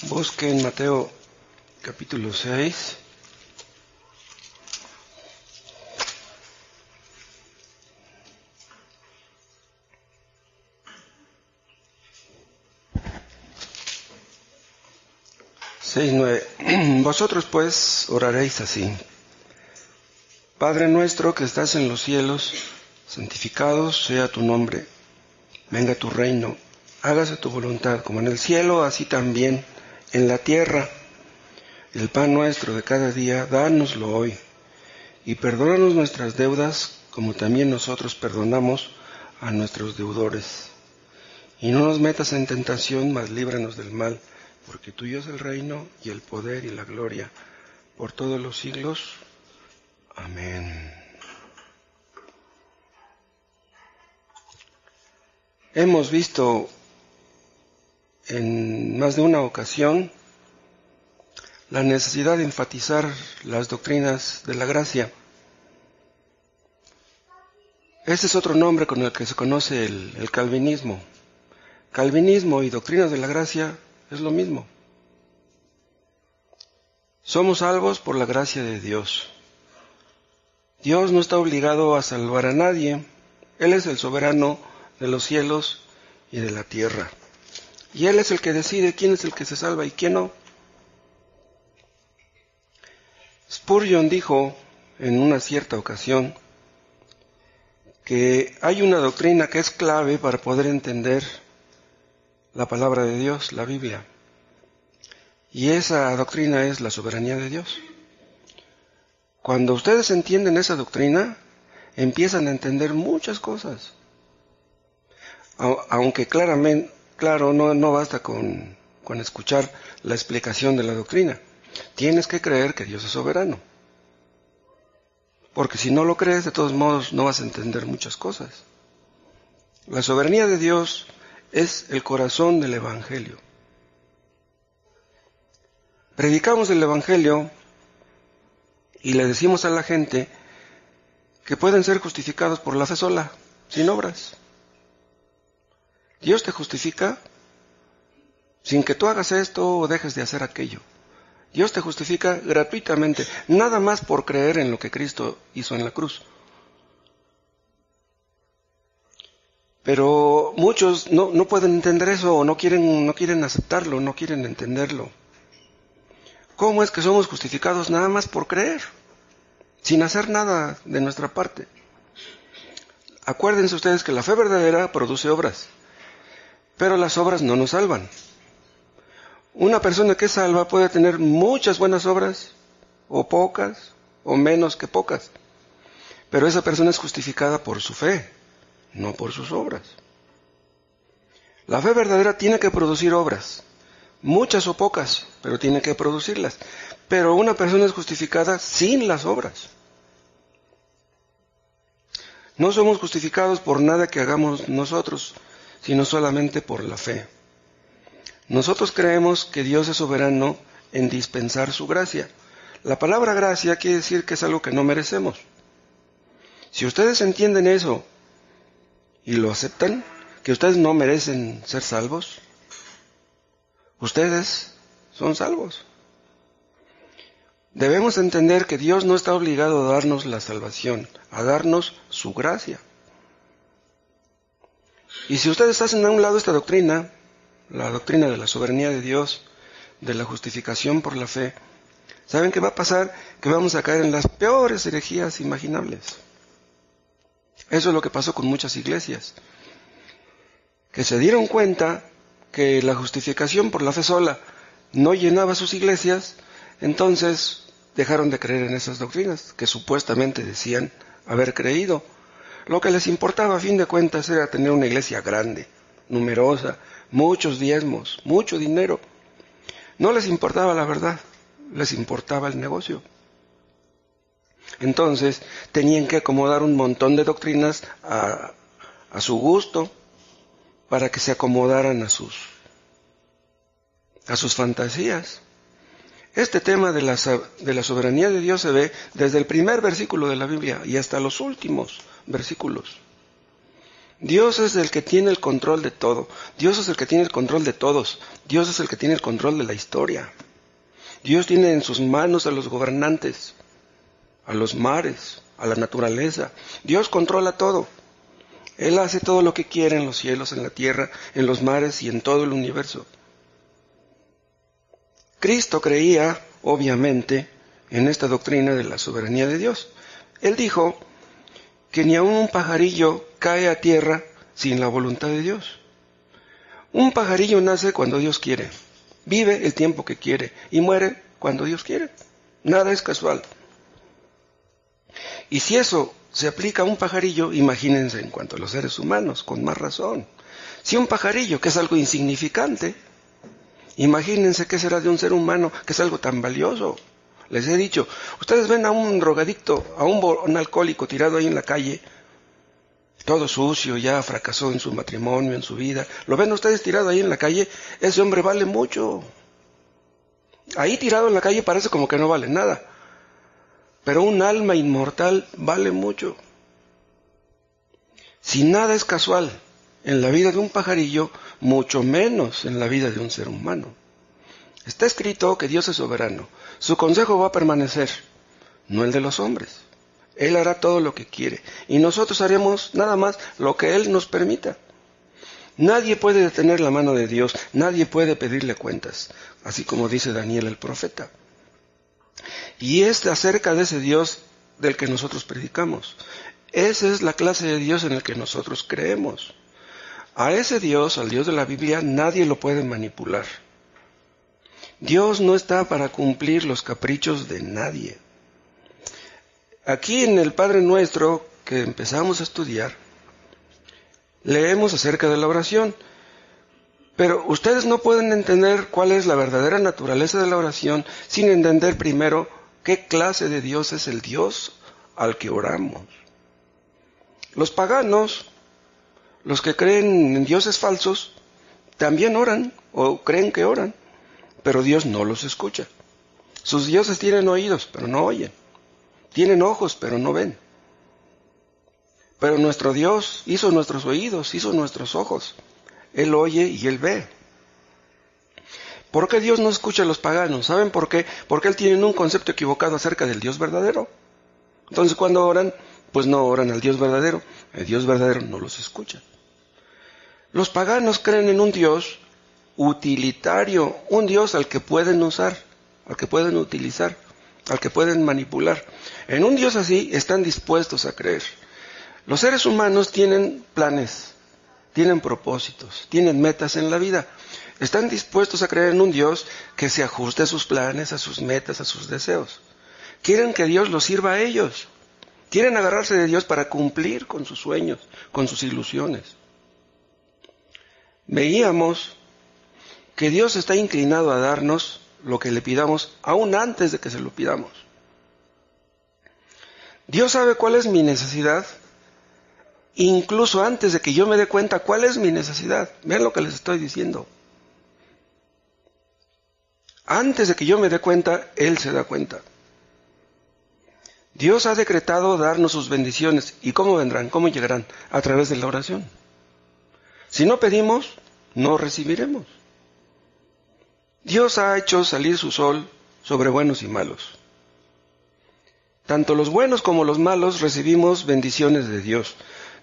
Busquen Mateo capítulo 6. Vosotros pues oraréis así: Padre nuestro que estás en los cielos, santificado sea tu nombre. Venga tu reino, hágase tu voluntad, como en el cielo, así también en la tierra. El pan nuestro de cada día, dánoslo hoy, y perdónanos nuestras deudas, como también nosotros perdonamos a nuestros deudores. Y no nos metas en tentación, mas líbranos del mal, porque tuyo es el reino, y el poder, y la gloria, por todos los siglos. Amén. Hemos visto en más de una ocasión la necesidad de enfatizar las doctrinas de la gracia. Este es otro nombre con el que se conoce el calvinismo. Calvinismo y doctrinas de la gracia es lo mismo. Somos salvos por la gracia de Dios. Dios no está obligado a salvar a nadie. Él es el soberano de los cielos y de la tierra. Y Él es el que decide quién es el que se salva y quién no. Spurgeon dijo en una cierta ocasión que hay una doctrina que es clave para poder entender la palabra de Dios, la Biblia. Y esa doctrina es la soberanía de Dios. Cuando ustedes entienden esa doctrina, empiezan a entender muchas cosas. Aunque claro, no basta con escuchar la explicación de la doctrina. Tienes que creer que Dios es soberano. Porque si no lo crees, de todos modos no vas a entender muchas cosas. La soberanía de Dios es el corazón del Evangelio. Predicamos el Evangelio y le decimos a la gente que pueden ser justificados por la fe sola, sin obras. Dios te justifica sin que tú hagas esto o dejes de hacer aquello. Dios te justifica gratuitamente, nada más por creer en lo que Cristo hizo en la cruz. Pero muchos no pueden entender eso, o no quieren aceptarlo, no quieren entenderlo. ¿Cómo es que somos justificados nada más por creer, sin hacer nada de nuestra parte? Acuérdense ustedes que la fe verdadera produce obras, pero las obras no nos salvan. Una persona que es salva puede tener muchas buenas obras, o pocas, o menos que pocas, pero esa persona es justificada por su fe, no por sus obras. La fe verdadera tiene que producir obras, muchas o pocas, pero tiene que producirlas. Pero una persona es justificada sin las obras. No somos justificados por nada que hagamos nosotros, sino solamente por la fe. Nosotros creemos que Dios es soberano en dispensar su gracia. La palabra gracia quiere decir que es algo que no merecemos. Si ustedes entienden eso y lo aceptan, que ustedes no merecen ser salvos, ustedes son salvos. Debemos entender que Dios no está obligado a darnos la salvación, a darnos su gracia. Y si ustedes hacen a un lado esta doctrina, la doctrina de la soberanía de Dios, de la justificación por la fe, ¿saben qué va a pasar? Que vamos a caer en las peores herejías imaginables. Eso es lo que pasó con muchas iglesias, que se dieron cuenta que la justificación por la fe sola no llenaba sus iglesias, entonces dejaron de creer en esas doctrinas que supuestamente decían haber creído. Lo que les importaba a fin de cuentas era tener una iglesia grande, numerosa, muchos diezmos, mucho dinero. No les importaba la verdad, les importaba el negocio. Entonces tenían que acomodar un montón de doctrinas a su gusto para que se acomodaran a sus fantasías. Este tema de la soberanía de Dios se ve desde el primer versículo de la Biblia y hasta los últimos versículos. Dios es el que tiene el control de todo. Dios es el que tiene el control de todos. Dios es el que tiene el control de la historia. Dios tiene en sus manos a los gobernantes, a los mares, a la naturaleza. Dios controla todo. Él hace todo lo que quiere en los cielos, en la tierra, en los mares y en todo el universo. Cristo creía, obviamente, en esta doctrina de la soberanía de Dios. Él dijo que ni aun un pajarillo cae a tierra sin la voluntad de Dios. Un pajarillo nace cuando Dios quiere, vive el tiempo que quiere y muere cuando Dios quiere. Nada es casual. Y si eso se aplica a un pajarillo, imagínense en cuanto a los seres humanos, con más razón. Si un pajarillo, que es algo insignificante, imagínense qué será de un ser humano, que es algo tan valioso. Les he dicho, ustedes ven a un drogadicto, a un alcohólico tirado ahí en la calle, todo sucio, ya fracasó en su matrimonio, en su vida. Lo ven ustedes tirado ahí en la calle, ese hombre vale mucho. Ahí tirado en la calle parece como que no vale nada. Pero un alma inmortal vale mucho. Si nada es casual en la vida de un pajarillo, mucho menos en la vida de un ser humano. Está escrito que Dios es soberano. Su consejo va a permanecer, no el de los hombres. Él hará todo lo que quiere y nosotros haremos nada más lo que Él nos permita. Nadie puede detener la mano de Dios, nadie puede pedirle cuentas, así como dice Daniel el profeta. Y es acerca de ese Dios del que nosotros predicamos. Esa es la clase de Dios en el que nosotros creemos. A ese Dios, al Dios de la Biblia, nadie lo puede manipular. Dios no está para cumplir los caprichos de nadie. Aquí en el Padre Nuestro, que empezamos a estudiar, leemos acerca de la oración. Pero ustedes no pueden entender cuál es la verdadera naturaleza de la oración sin entender primero qué clase de Dios es el Dios al que oramos. Los paganos, los que creen en dioses falsos, también oran o creen que oran, pero Dios no los escucha. Sus dioses tienen oídos, pero no oyen. Tienen ojos, pero no ven. Pero nuestro Dios hizo nuestros oídos, hizo nuestros ojos. Él oye y Él ve. ¿Por qué Dios no escucha a los paganos? ¿Saben por qué? Porque Él tiene un concepto equivocado acerca del Dios verdadero. Entonces cuando oran, pues no oran al Dios verdadero. El Dios verdadero no los escucha. Los paganos creen en un Dios utilitario, un Dios al que pueden usar, al que pueden utilizar, al que pueden manipular. En un Dios así están dispuestos a creer. Los seres humanos tienen planes, tienen propósitos, tienen metas en la vida. Están dispuestos a creer en un Dios que se ajuste a sus planes, a sus metas, a sus deseos. Quieren que Dios los sirva a ellos. Quieren agarrarse de Dios para cumplir con sus sueños, con sus ilusiones. Veíamos que Dios está inclinado a darnos lo que le pidamos aún antes de que se lo pidamos. Dios sabe cuál es mi necesidad, incluso antes de que yo me dé cuenta cuál es mi necesidad. Vean lo que les estoy diciendo. Antes de que yo me dé cuenta, Él se da cuenta. Dios ha decretado darnos sus bendiciones. ¿Y cómo vendrán? ¿Cómo llegarán? A través de la oración. Si no pedimos, no recibiremos. Dios ha hecho salir su sol sobre buenos y malos. Tanto los buenos como los malos recibimos bendiciones de Dios.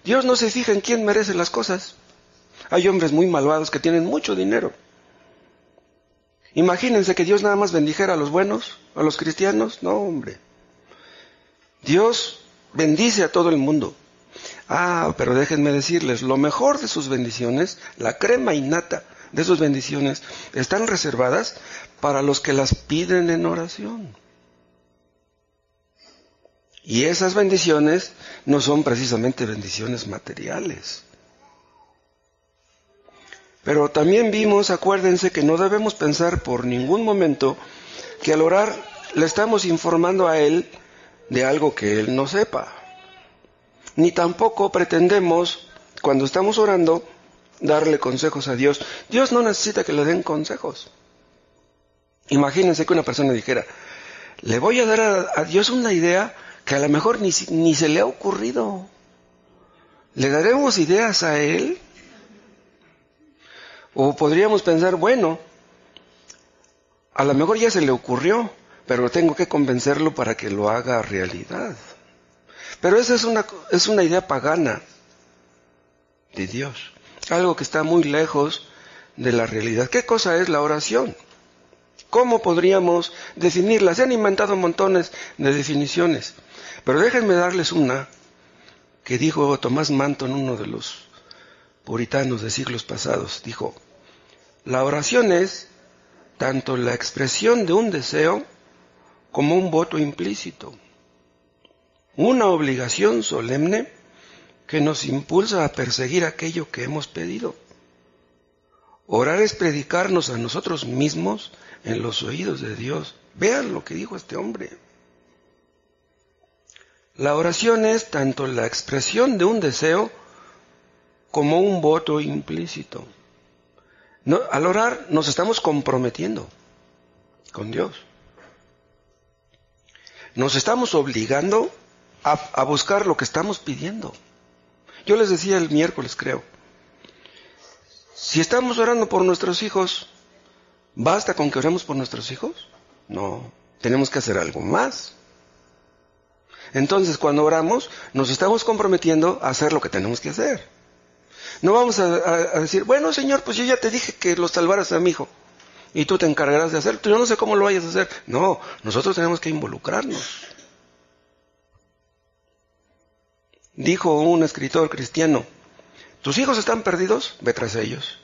Dios no se fija en quién merece las cosas. Hay hombres muy malvados que tienen mucho dinero. Imagínense que Dios nada más bendijera a los buenos, a los cristianos. No, hombre. Dios bendice a todo el mundo. Pero déjenme decirles, lo mejor de sus bendiciones, la crema innata de sus bendiciones, están reservadas para los que las piden en oración. Y esas bendiciones no son precisamente bendiciones materiales. Pero también vimos, acuérdense, que no debemos pensar por ningún momento que al orar le estamos informando a Él de algo que Él no sepa. Ni tampoco pretendemos, cuando estamos orando, darle consejos a Dios. Dios no necesita que le den consejos. Imagínense que una persona dijera, le voy a dar a Dios una idea que a lo mejor ni se le ha ocurrido. ¿Le daremos ideas a Él? O podríamos pensar, bueno, a lo mejor ya se le ocurrió, pero tengo que convencerlo para que lo haga realidad. Pero esa es una idea pagana de Dios, algo que está muy lejos de la realidad. ¿Qué cosa es la oración? ¿Cómo podríamos definirla? Se han inventado montones de definiciones, pero déjenme darles una que dijo Tomás Manton, uno de los puritanos de siglos pasados. Dijo, la oración es tanto la expresión de un deseo como un voto implícito, una obligación solemne que nos impulsa a perseguir aquello que hemos pedido. Orar es predicarnos a nosotros mismos en los oídos de Dios. Vean lo que dijo este hombre. La oración es tanto la expresión de un deseo como un voto implícito. No, al orar nos estamos comprometiendo con Dios. Nos estamos obligando a buscar lo que estamos pidiendo. Yo les decía el miércoles, creo, si estamos orando por nuestros hijos, ¿basta con que oremos por nuestros hijos? No, tenemos que hacer algo más. Entonces, cuando oramos, nos estamos comprometiendo a hacer lo que tenemos que hacer. No vamos a decir, bueno, Señor, pues yo ya te dije que lo salvaras a mi hijo, y tú te encargarás de hacerlo. Yo no sé cómo lo vayas a hacer. No, nosotros tenemos que involucrarnos. Dijo un escritor cristiano, ¿tus hijos están perdidos? Ve tras ellos.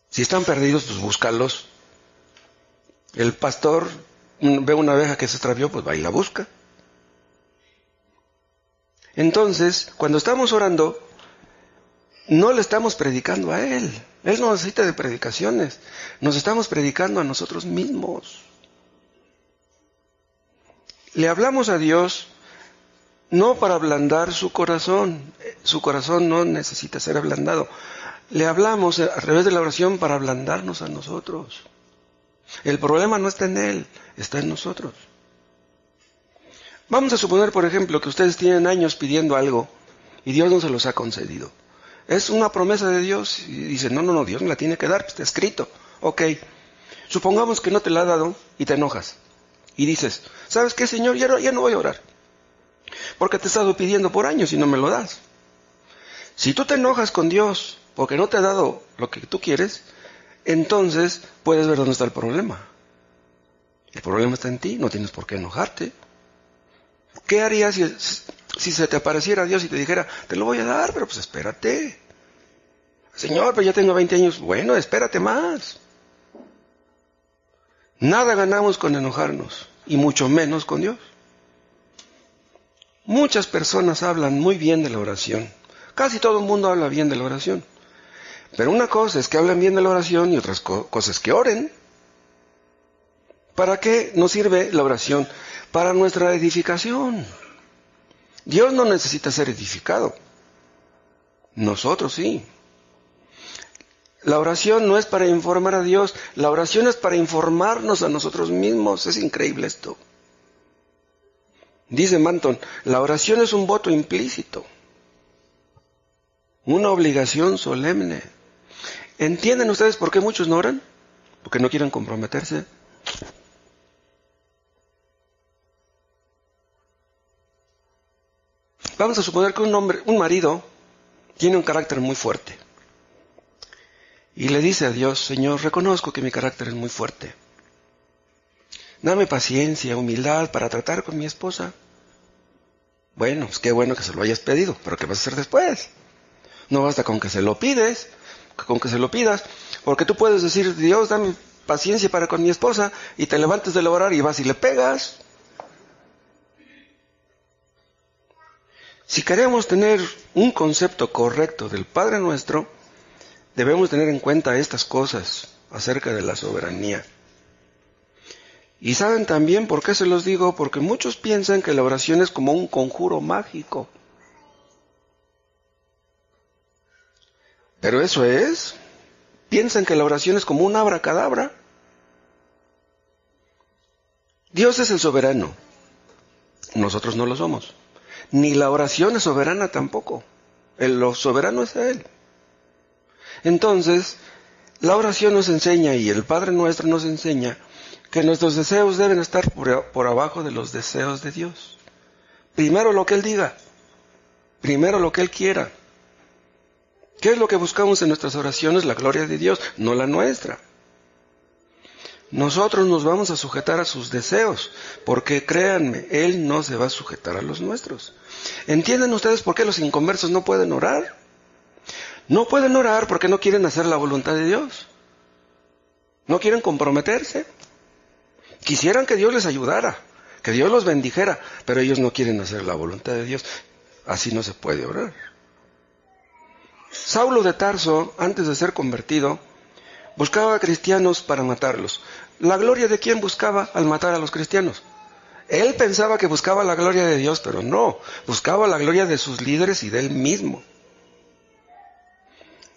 Si están perdidos, pues búscalos. El pastor ve una oveja que se extravió, pues va y la busca. Entonces, cuando estamos orando, no le estamos predicando a Él. Él no necesita de predicaciones. Nos estamos predicando a nosotros mismos. Le hablamos a Dios no para ablandar su corazón. Su corazón no necesita ser ablandado. Le hablamos a través de la oración para ablandarnos a nosotros. El problema no está en Él, está en nosotros. Vamos a suponer, por ejemplo, que ustedes tienen años pidiendo algo y Dios no se los ha concedido. Es una promesa de Dios y dicen, no, Dios me la tiene que dar, pues está escrito. Ok, supongamos que no te la ha dado y te enojas. Y dices, ¿sabes qué, Señor? Ya no voy a orar. Porque te he estado pidiendo por años y no me lo das. Si tú te enojas con Dios porque no te ha dado lo que tú quieres, entonces puedes ver dónde está el problema. El problema está en ti, no tienes por qué enojarte. ¿Qué harías si se te apareciera Dios y te dijera, te lo voy a dar, pero pues espérate? Señor, pero ya tengo 20 años. Bueno, espérate más. Nada ganamos con enojarnos, y mucho menos con Dios. Muchas personas hablan muy bien de la oración. Casi todo el mundo habla bien de la oración. Pero una cosa es que hablan bien de la oración y otras cosas que oren. ¿Para qué nos sirve la oración? Para nuestra edificación. Dios no necesita ser edificado. Nosotros sí. La oración no es para informar a Dios, la oración es para informarnos a nosotros mismos. Es increíble esto. Dice Manton, la oración es un voto implícito, una obligación solemne. ¿Entienden ustedes por qué muchos no oran? Porque no quieren comprometerse. Vamos a suponer que un marido, tiene un carácter muy fuerte. Y le dice a Dios, Señor, reconozco que mi carácter es muy fuerte. Dame paciencia, humildad para tratar con mi esposa. Bueno, pues qué bueno que se lo hayas pedido, pero ¿qué vas a hacer después? No basta con que se lo pidas, porque tú puedes decir, Dios, dame paciencia para con mi esposa, y te levantes de orar y vas y le pegas. Si queremos tener un concepto correcto del Padre Nuestro, debemos tener en cuenta estas cosas acerca de la soberanía. Y saben también por qué se los digo, porque muchos piensan que la oración es como un conjuro mágico. Pero eso es. Piensan que la oración es como un abracadabra. Dios es el soberano. Nosotros no lo somos. Ni la oración es soberana tampoco. Lo soberano es Él. Entonces, la oración nos enseña, y el Padre Nuestro nos enseña, que nuestros deseos deben estar por abajo de los deseos de Dios. Primero lo que Él diga. Primero lo que Él quiera. ¿Qué es lo que buscamos en nuestras oraciones? La gloria de Dios, no la nuestra. Nosotros nos vamos a sujetar a sus deseos, porque créanme, Él no se va a sujetar a los nuestros. ¿Entienden ustedes por qué los inconversos no pueden orar? No pueden orar porque no quieren hacer la voluntad de Dios. No quieren comprometerse. Quisieran que Dios les ayudara, que Dios los bendijera, pero ellos no quieren hacer la voluntad de Dios. Así no se puede orar. Saulo de Tarso, antes de ser convertido, buscaba a cristianos para matarlos. ¿La gloria de quién buscaba al matar a los cristianos? Él pensaba que buscaba la gloria de Dios, pero no, buscaba la gloria de sus líderes y de él mismo.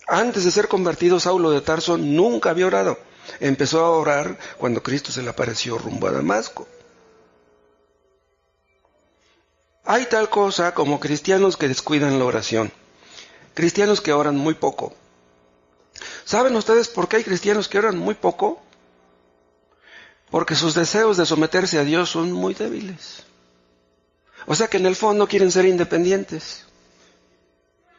Antes de ser convertido, Saulo de Tarso nunca había orado. Empezó a orar cuando Cristo se le apareció rumbo a Damasco. Hay tal cosa como cristianos que descuidan la oración. Cristianos que oran muy poco. ¿Saben ustedes por qué hay cristianos que oran muy poco? Porque sus deseos de someterse a Dios son muy débiles. O sea que en el fondo quieren ser independientes.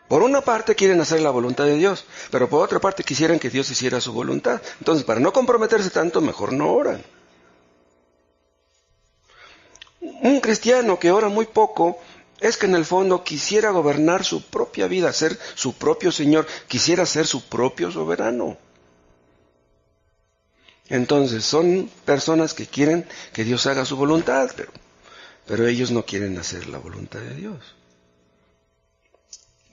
Por una parte quieren hacer la voluntad de Dios, pero por otra parte quisieran que Dios hiciera su voluntad. Entonces, para no comprometerse tanto, mejor no oran. Un cristiano que ora muy poco es que en el fondo quisiera gobernar su propia vida, ser su propio Señor, quisiera ser su propio soberano. Entonces son personas que quieren que Dios haga su voluntad, pero ellos no quieren hacer la voluntad de Dios.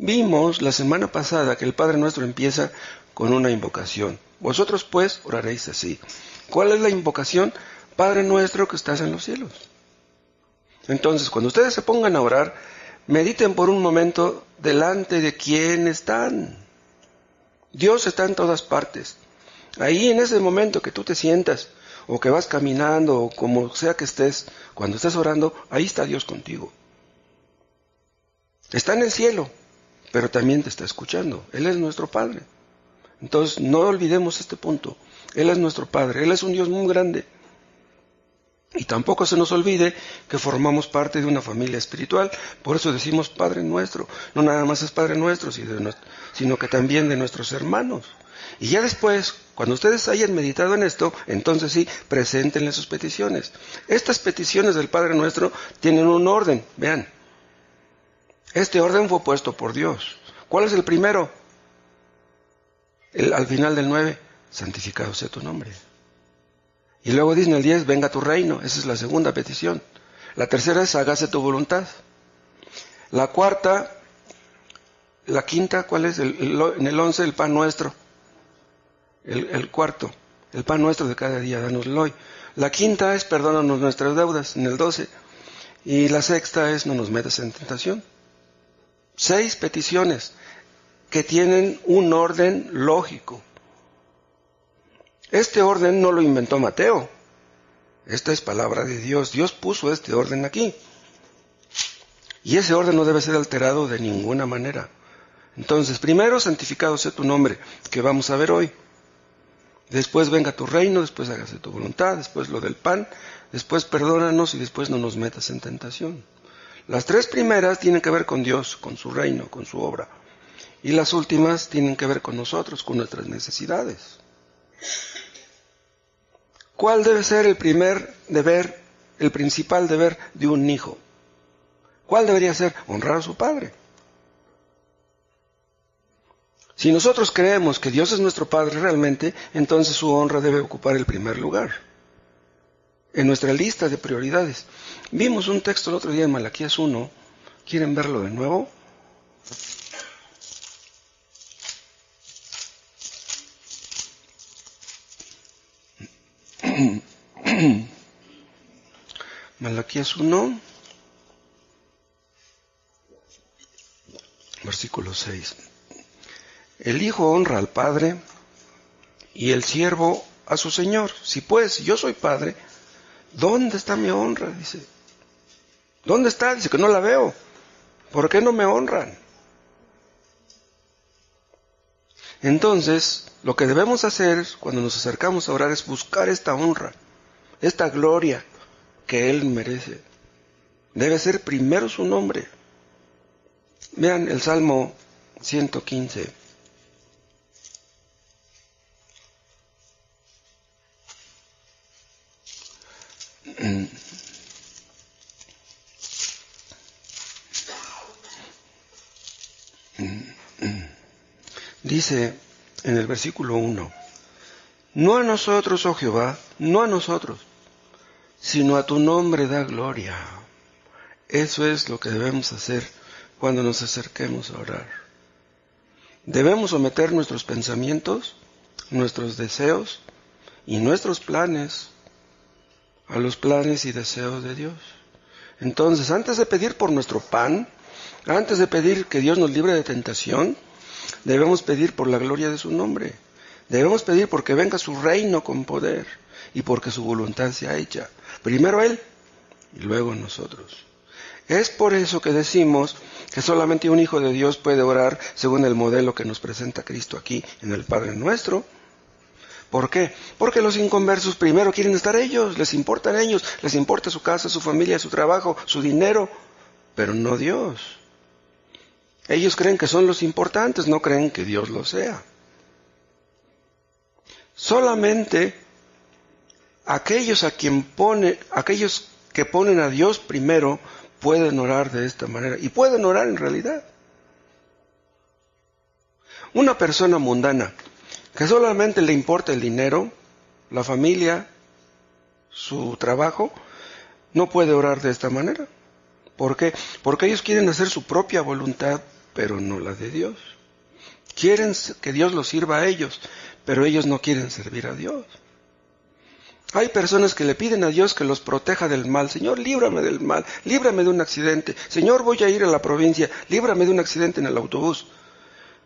Vimos la semana pasada que el Padre Nuestro empieza con una invocación. Vosotros pues oraréis así. ¿Cuál es la invocación? Padre Nuestro que estás en los cielos. Entonces, cuando ustedes se pongan a orar, mediten por un momento delante de quién están. Dios está en todas partes. Ahí en ese momento que tú te sientas, o que vas caminando, o como sea que estés, cuando estés orando, ahí está Dios contigo. Está en el cielo, pero también te está escuchando. Él es nuestro Padre. Entonces, no olvidemos este punto. Él es nuestro Padre. Él es un Dios muy grande. Y tampoco se nos olvide que formamos parte de una familia espiritual. Por eso decimos Padre Nuestro. No nada más es Padre Nuestro, sino que también de nuestros hermanos. Y ya después, cuando ustedes hayan meditado en esto, entonces sí, preséntenle sus peticiones. Estas peticiones del Padre Nuestro tienen un orden. Vean. Este orden fue puesto por Dios. ¿Cuál es el primero? Al final del 9, santificado sea tu nombre. Y luego dice en el 10, venga tu reino. Esa es la segunda petición. La tercera es, hágase tu voluntad. La cuarta, la quinta, ¿cuál es? En el 11, el pan nuestro. El cuarto, el pan nuestro de cada día, dánoslo hoy. La quinta es, perdónanos nuestras deudas, en el 12. Y la sexta es, no nos metas en tentación. 6 peticiones que tienen un orden lógico. Este orden no lo inventó Mateo. Esta es palabra de Dios. Dios puso este orden aquí. Y ese orden no debe ser alterado de ninguna manera. Entonces, primero, santificado sea tu nombre, que vamos a ver hoy. Después venga tu reino, después hágase tu voluntad, después lo del pan, después perdónanos y después no nos metas en tentación. Las 3 primeras tienen que ver con Dios, con su reino, con su obra. Y las últimas tienen que ver con nosotros, con nuestras necesidades. ¿Cuál debe ser el primer deber, el principal deber de un hijo? ¿Cuál debería ser? Honrar a su padre. Si nosotros creemos que Dios es nuestro Padre realmente, entonces su honra debe ocupar el primer lugar en nuestra lista de prioridades. Vimos un texto el otro día en Malaquías 1. ¿Quieren verlo de nuevo? Malaquías 1, versículo 6. El hijo honra al padre y el siervo a su señor. Si pues yo soy padre, ¿dónde está mi honra? Dice. ¿Dónde está? Dice que no la veo. ¿Por qué no me honran? Entonces, lo que debemos hacer cuando nos acercamos a orar es buscar esta honra, esta gloria que Él merece. Debe ser primero su nombre. Vean el Salmo 115. Dice en el versículo 1, no a nosotros, oh Jehová, no a nosotros, sino a tu nombre da gloria. Eso es lo que debemos hacer cuando nos acerquemos a orar. Debemos someter nuestros pensamientos, nuestros deseos y nuestros planes a los planes y deseos de Dios. Entonces, antes de pedir por nuestro pan, antes de pedir que Dios nos libre de tentación, debemos pedir por la gloria de su nombre. Debemos pedir porque venga su reino con poder y porque su voluntad sea hecha. Primero Él y luego nosotros. Es por eso que decimos que solamente un hijo de Dios puede orar según el modelo que nos presenta Cristo aquí en el Padre Nuestro. ¿Por qué? Porque los inconversos primero quieren estar ellos, les importan ellos, les importa su casa, su familia, su trabajo, su dinero, pero no Dios. Ellos creen que son los importantes, no creen que Dios lo sea. Solamente aquellos que ponen a Dios primero pueden orar de esta manera, y pueden orar en realidad. Una persona mundana que solamente le importa el dinero, la familia, su trabajo, no puede orar de esta manera. ¿Por qué? Porque ellos quieren hacer su propia voluntad, pero no la de Dios. Quieren que Dios los sirva a ellos, pero ellos no quieren servir a Dios. Hay personas que le piden a Dios que los proteja del mal. Señor, líbrame del mal, líbrame de un accidente. Señor, voy a ir a la provincia, líbrame de un accidente en el autobús.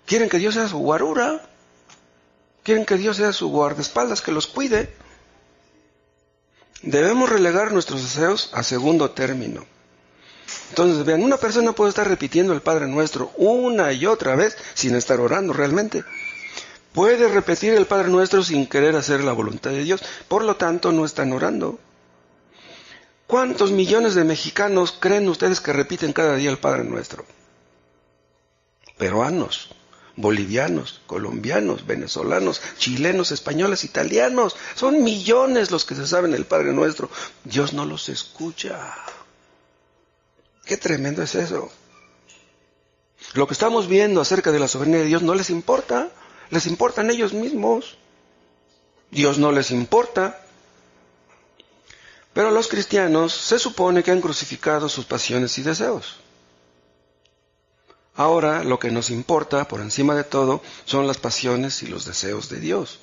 Quieren que Dios sea su guarura. Quieren que Dios sea su guardaespaldas, que los cuide. Debemos relegar nuestros deseos a segundo término. Entonces, vean, una persona puede estar repitiendo el Padre Nuestro una y otra vez sin estar orando realmente. Puede repetir el Padre Nuestro sin querer hacer la voluntad de Dios. Por lo tanto, no están orando. ¿Cuántos millones de mexicanos creen ustedes que repiten cada día el Padre Nuestro? Peruanos, bolivianos, colombianos, venezolanos, chilenos, españoles, italianos. Son millones los que se saben el Padre Nuestro. Dios no los escucha. Qué tremendo es eso. Lo que estamos viendo acerca de la soberanía de Dios no les importa. Les importan ellos mismos. Dios no les importa. Pero los cristianos se supone que han crucificado sus pasiones y deseos. Ahora lo que nos importa, por encima de todo, son las pasiones y los deseos de Dios.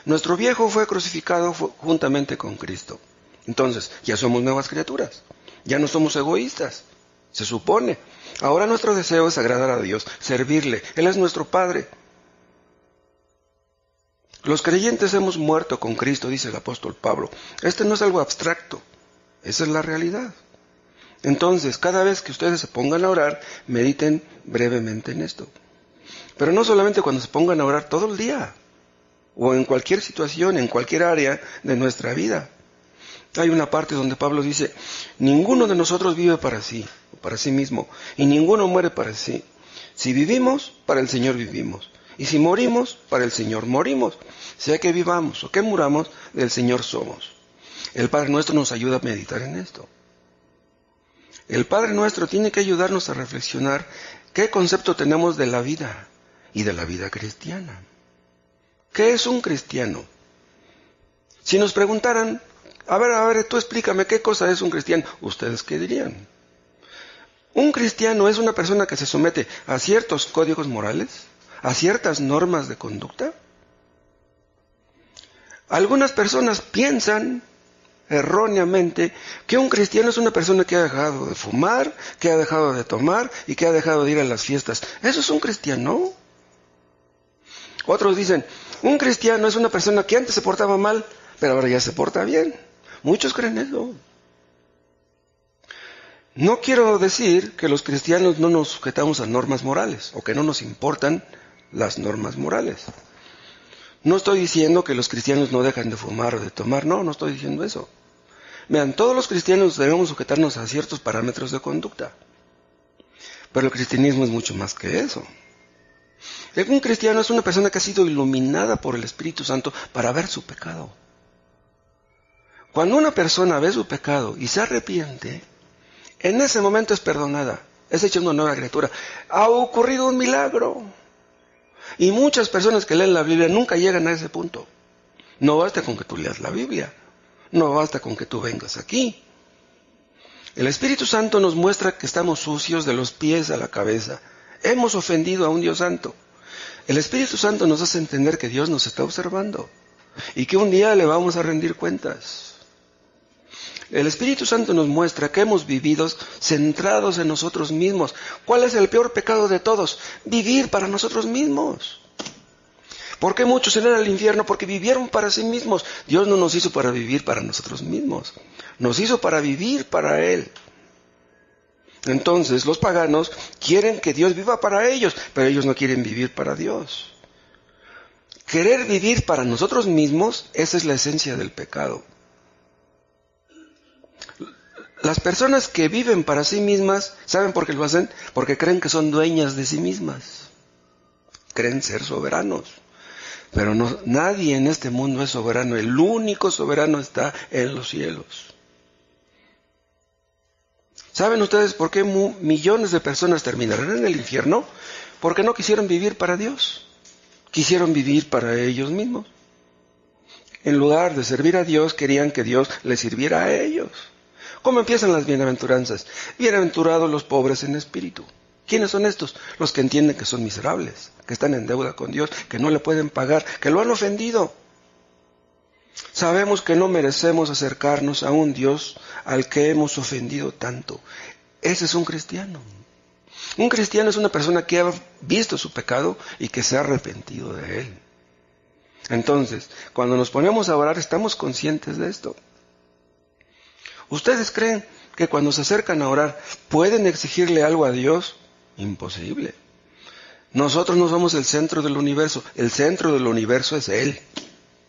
Nuestro viejo fue crucificado juntamente con Cristo. Entonces, ya somos nuevas criaturas. Ya no somos egoístas. Se supone. Ahora nuestro deseo es agradar a Dios, servirle. Él es nuestro Padre. Los creyentes hemos muerto con Cristo, dice el apóstol Pablo. Este no es algo abstracto. Esa es la realidad. Entonces, cada vez que ustedes se pongan a orar, mediten brevemente en esto. Pero no solamente cuando se pongan a orar todo el día, o en cualquier situación, en cualquier área de nuestra vida. Hay una parte donde Pablo dice, ninguno de nosotros vive para sí mismo, y ninguno muere para sí. Si vivimos, para el Señor vivimos. Y si morimos, para el Señor morimos. Sea que vivamos o que muramos, del Señor somos. El Padre Nuestro nos ayuda a meditar en esto. El Padre Nuestro tiene que ayudarnos a reflexionar qué concepto tenemos de la vida y de la vida cristiana. ¿Qué es un cristiano? Si nos preguntaran, a ver, tú explícame qué cosa es un cristiano, ¿ustedes qué dirían? Un cristiano es una persona que se somete a ciertos códigos morales, a ciertas normas de conducta. Algunas personas piensan erróneamente que un cristiano es una persona que ha dejado de fumar, que ha dejado de tomar y que ha dejado de ir a las fiestas. ¿Eso es un cristiano? Otros dicen, un cristiano es una persona que antes se portaba mal, pero ahora ya se porta bien. Muchos creen eso. No quiero decir que los cristianos no nos sujetamos a normas morales o que no nos importan las normas morales. No estoy diciendo que los cristianos no dejan de fumar o de tomar, no estoy diciendo eso. Vean, todos los cristianos debemos sujetarnos a ciertos parámetros de conducta. Pero el cristianismo es mucho más que eso. Un cristiano es una persona que ha sido iluminada por el Espíritu Santo para ver su pecado. Cuando una persona ve su pecado y se arrepiente, en ese momento es perdonada, es hecha una nueva criatura. Ha ocurrido un milagro. Y muchas personas que leen la Biblia nunca llegan a ese punto. No basta con que tú leas la Biblia. No basta con que tú vengas aquí. El Espíritu Santo nos muestra que estamos sucios de los pies a la cabeza. Hemos ofendido a un Dios santo. El Espíritu Santo nos hace entender que Dios nos está observando y que un día le vamos a rendir cuentas. El Espíritu Santo nos muestra que hemos vivido centrados en nosotros mismos. ¿Cuál es el peor pecado de todos? Vivir para nosotros mismos. ¿Por qué muchos se van al infierno? Porque vivieron para sí mismos. Dios no nos hizo para vivir para nosotros mismos. Nos hizo para vivir para Él. Entonces, los paganos quieren que Dios viva para ellos, pero ellos no quieren vivir para Dios. Querer vivir para nosotros mismos, esa es la esencia del pecado. Las personas que viven para sí mismas, ¿saben por qué lo hacen? Porque creen que son dueñas de sí mismas. Creen ser soberanos. Pero nadie en este mundo es soberano. El único soberano está en los cielos. ¿Saben ustedes por qué millones de personas terminarán en el infierno? Porque no quisieron vivir para Dios. Quisieron vivir para ellos mismos. En lugar de servir a Dios, querían que Dios les sirviera a ellos. ¿Cómo empiezan las bienaventuranzas? Bienaventurados los pobres en espíritu. ¿Quiénes son estos? Los que entienden que son miserables, que están en deuda con Dios, que no le pueden pagar, que lo han ofendido. Sabemos que no merecemos acercarnos a un Dios al que hemos ofendido tanto. Ese es un cristiano. Un cristiano es una persona que ha visto su pecado y que se ha arrepentido de él. Entonces, cuando nos ponemos a orar, estamos conscientes de esto. ¿Ustedes creen que cuando se acercan a orar pueden exigirle algo a Dios? Imposible. Nosotros no somos el centro del universo. El centro del universo es Él,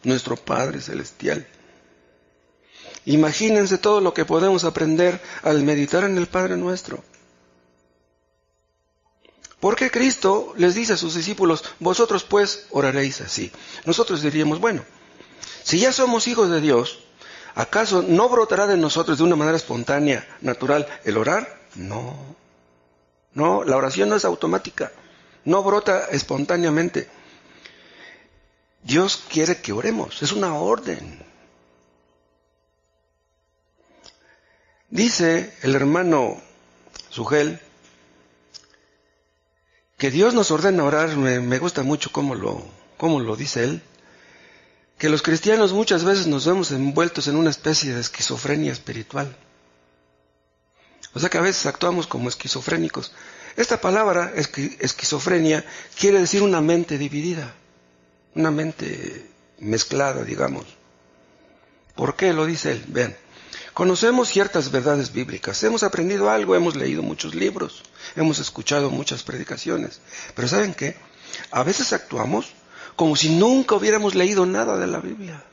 nuestro Padre Celestial. Imagínense todo lo que podemos aprender al meditar en el Padre Nuestro. Porque Cristo les dice a sus discípulos, vosotros pues oraréis así. Nosotros diríamos, bueno, si ya somos hijos de Dios, ¿acaso no brotará de nosotros de una manera espontánea, natural, el orar? No, la oración no es automática, no brota espontáneamente. Dios quiere que oremos, es una orden. Dice el hermano Sugel que Dios nos ordena orar. Me gusta mucho cómo lo dice él. Que los cristianos muchas veces nos vemos envueltos en una especie de esquizofrenia espiritual. O sea que a veces actuamos como esquizofrénicos. Esta palabra, esquizofrenia, quiere decir una mente dividida, una mente mezclada, digamos. ¿Por qué lo dice él? Vean, conocemos ciertas verdades bíblicas, hemos aprendido algo, hemos leído muchos libros, hemos escuchado muchas predicaciones, pero ¿saben qué? A veces actuamos como si nunca hubiéramos leído nada de la Biblia.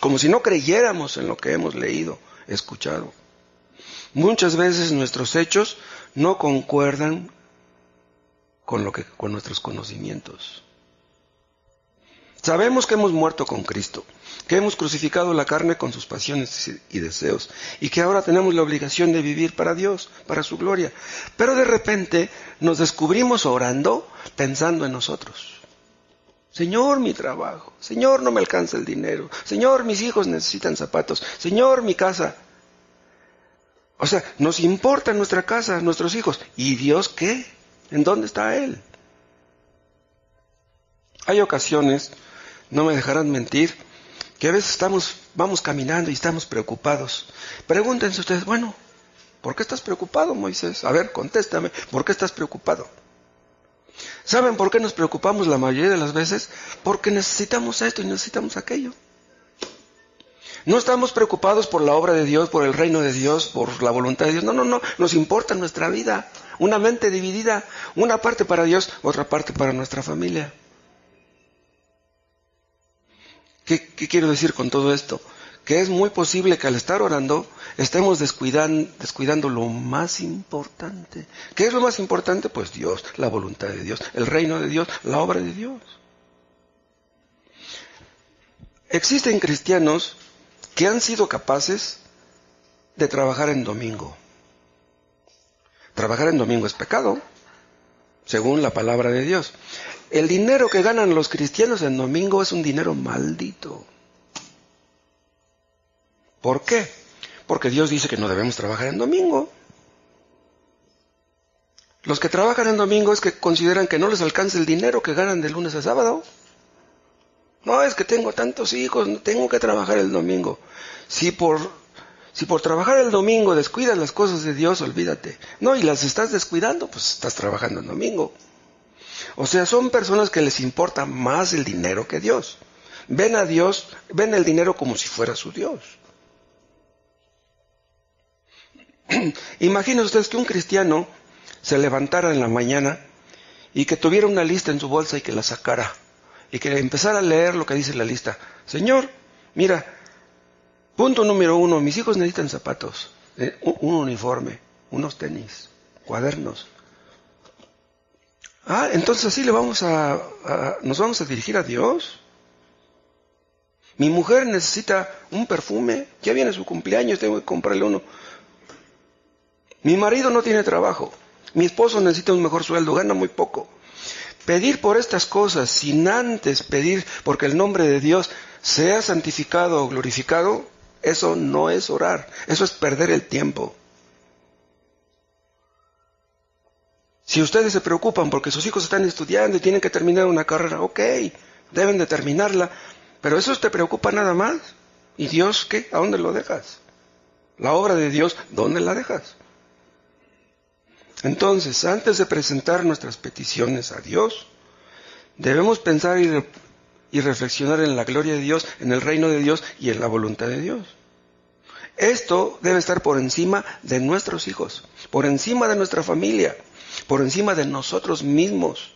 Como si no creyéramos en lo que hemos leído, escuchado. Muchas veces nuestros hechos no concuerdan con nuestros conocimientos. Sabemos que hemos muerto con Cristo, que hemos crucificado la carne con sus pasiones y deseos, y que ahora tenemos la obligación de vivir para Dios, para su gloria. Pero de repente nos descubrimos orando, pensando en nosotros. Señor, mi trabajo. Señor, no me alcanza el dinero. Señor, mis hijos necesitan zapatos. Señor, mi casa. O sea, nos importa nuestra casa, nuestros hijos. ¿Y Dios qué? ¿En dónde está Él? Hay ocasiones, no me dejarán mentir, que a veces vamos caminando y estamos preocupados. Pregúntense ustedes, bueno, ¿por qué estás preocupado, Moisés? A ver, contéstame, ¿por qué estás preocupado? ¿Saben por qué nos preocupamos la mayoría de las veces? Porque necesitamos esto y necesitamos aquello. No estamos preocupados por la obra de Dios, por el reino de Dios, por la voluntad de Dios. No, no, no. Nos importa nuestra vida. Una mente dividida. Una parte para Dios, otra parte para nuestra familia. ¿Qué quiero decir con todo esto? Que es muy posible que al estar orando estemos descuidando lo más importante. ¿Qué es lo más importante? Pues Dios, la voluntad de Dios, el reino de Dios, la obra de Dios. Existen cristianos que han sido capaces de trabajar en domingo. Trabajar en domingo es pecado, según la palabra de Dios. El dinero que ganan los cristianos en domingo es un dinero maldito. ¿Por qué? Porque Dios dice que no debemos trabajar en domingo. Los que trabajan en domingo es que consideran que no les alcanza el dinero que ganan de lunes a sábado. No, es que tengo tantos hijos, tengo que trabajar el domingo. Si por trabajar el domingo descuidas las cosas de Dios, olvídate. No, y las estás descuidando, pues estás trabajando en domingo. O sea, son personas que les importa más el dinero que Dios. Ven a Dios, ven el dinero como si fuera su Dios. Imaginen ustedes que un cristiano se levantara en la mañana y que tuviera una lista en su bolsa y que la sacara. Y que empezara a leer lo que dice la lista. Señor, mira, punto número 1, mis hijos necesitan zapatos, un uniforme, unos tenis, cuadernos. Entonces así nos vamos a dirigir a Dios. Mi mujer necesita un perfume, ya viene su cumpleaños, tengo que comprarle uno. Mi marido no tiene trabajo, mi esposo necesita un mejor sueldo, gana muy poco. Pedir por estas cosas sin antes pedir porque el nombre de Dios sea santificado o glorificado, eso no es orar, eso es perder el tiempo. Si ustedes se preocupan porque sus hijos están estudiando y tienen que terminar una carrera, ok, deben de terminarla, pero eso te preocupa nada más. ¿Y Dios qué? ¿A dónde lo dejas? La obra de Dios, ¿dónde la dejas? Entonces, antes de presentar nuestras peticiones a Dios, debemos pensar y reflexionar en la gloria de Dios, en el reino de Dios y en la voluntad de Dios. Esto debe estar por encima de nuestros hijos, por encima de nuestra familia, por encima de nosotros mismos.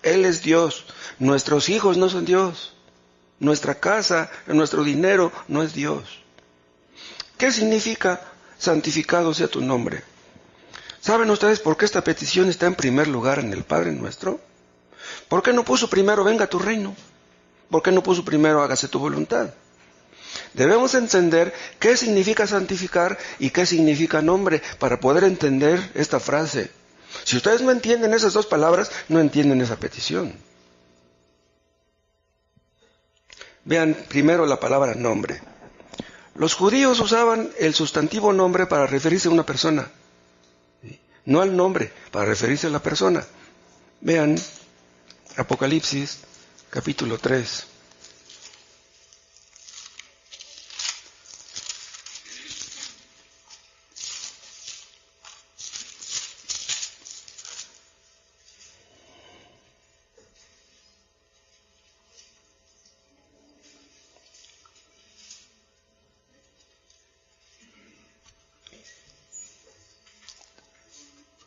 Él es Dios, nuestros hijos no son Dios, nuestra casa, nuestro dinero no es Dios. ¿Qué significa santificado sea tu nombre? ¿Saben ustedes por qué esta petición está en primer lugar en el Padre Nuestro? ¿Por qué no puso primero venga tu reino? ¿Por qué no puso primero hágase tu voluntad? Debemos entender qué significa santificar y qué significa nombre para poder entender esta frase. Si ustedes no entienden esas dos palabras, no entienden esa petición. Vean primero la palabra nombre. Los judíos usaban el sustantivo nombre para referirse a una persona. No al nombre, para referirse a la persona. Vean Apocalipsis, capítulo 3.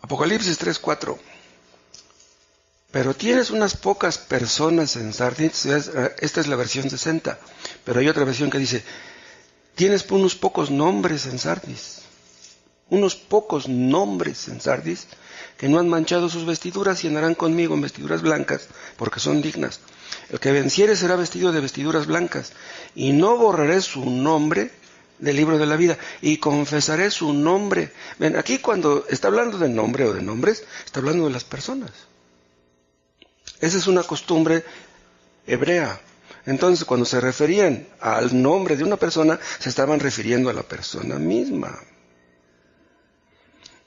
Apocalipsis 3:4. Pero tienes unas pocas personas en Sardis, esta es la versión 60, pero hay otra versión que dice, tienes unos pocos nombres en Sardis, unos pocos nombres en Sardis, que no han manchado sus vestiduras y andarán conmigo en vestiduras blancas, porque son dignas. El que venciere será vestido de vestiduras blancas, y no borraré su nombre del libro de la vida, y confesaré su nombre. Ven, aquí cuando está hablando de nombre o de nombres, está hablando de las personas. Esa es una costumbre hebrea. Entonces, cuando se referían al nombre de una persona, se estaban refiriendo a la persona misma.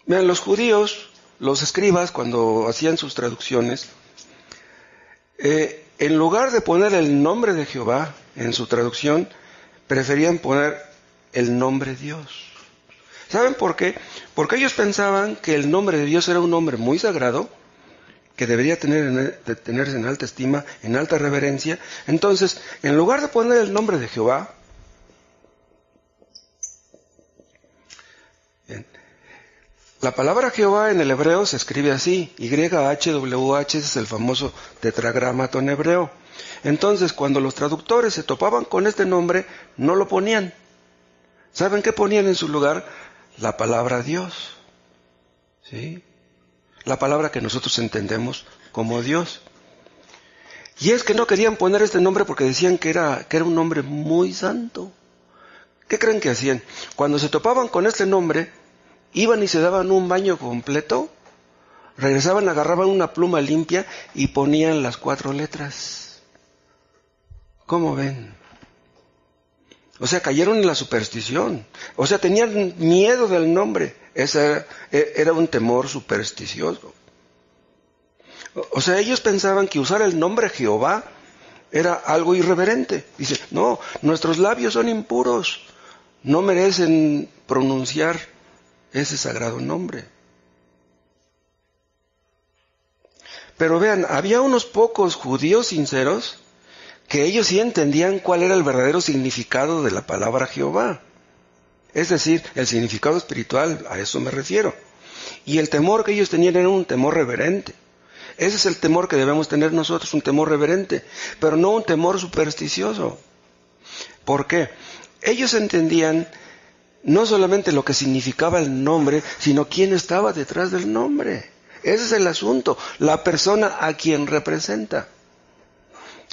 Vean, los judíos, los escribas, cuando hacían sus traducciones, en lugar de poner el nombre de Jehová en su traducción, preferían poner el nombre Dios. ¿Saben por qué? Porque ellos pensaban que el nombre de Dios era un nombre muy sagrado, que debería tenerse en alta estima, en alta reverencia. Entonces, en lugar de poner el nombre de Jehová, La palabra Jehová en el hebreo se escribe así, YHWH, es el famoso tetragramatón hebreo. Entonces, cuando los traductores se topaban con este nombre, no lo ponían. ¿Saben qué ponían en su lugar? La palabra Dios. ¿Sí? La palabra que nosotros entendemos como Dios. Y es que no querían poner este nombre porque decían que era un nombre muy santo. ¿Qué creen que hacían? Cuando se topaban con este nombre, iban y se daban un baño completo, regresaban, agarraban una pluma limpia y ponían las 4 letras. ¿Cómo ven? O sea, cayeron en la superstición. O sea, tenían miedo del nombre. Ese era un temor supersticioso. O sea, ellos pensaban que usar el nombre Jehová era algo irreverente. Dice, no, nuestros labios son impuros. No merecen pronunciar ese sagrado nombre. Pero vean, había unos pocos judíos sinceros que ellos sí entendían cuál era el verdadero significado de la palabra Jehová. Es decir, el significado espiritual, a eso me refiero. Y el temor que ellos tenían era un temor reverente. Ese es el temor que debemos tener nosotros, un temor reverente, pero no un temor supersticioso. ¿Por qué? Ellos entendían no solamente lo que significaba el nombre, sino quién estaba detrás del nombre. Ese es el asunto, la persona a quien representa.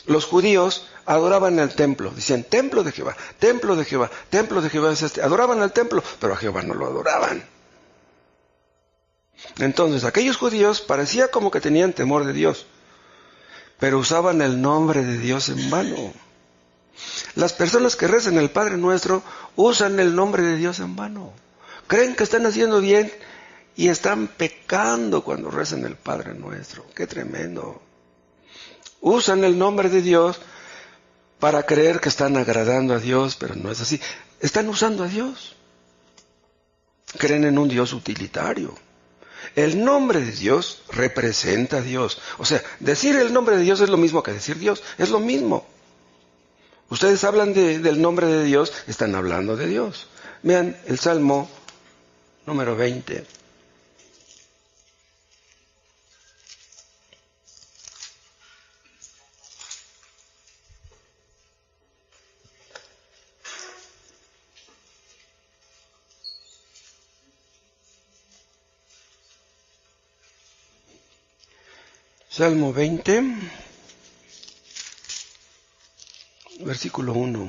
Los judíos adoraban el templo, decían, templo de Jehová, templo de Jehová, templo de Jehová es este. Adoraban al templo, pero a Jehová no lo adoraban. Entonces, aquellos judíos parecía como que tenían temor de Dios, pero usaban el nombre de Dios en vano. Las personas que rezan el Padre Nuestro usan el nombre de Dios en vano. Creen que están haciendo bien y están pecando cuando rezan el Padre Nuestro. ¡Qué tremendo! Usan el nombre de Dios para creer que están agradando a Dios, pero no es así. Están usando a Dios. Creen en un Dios utilitario. El nombre de Dios representa a Dios. O sea, decir el nombre de Dios es lo mismo que decir Dios. Es lo mismo. Ustedes hablan del nombre de Dios, están hablando de Dios. Vean el Salmo número 20. Salmo 20, versículo 1.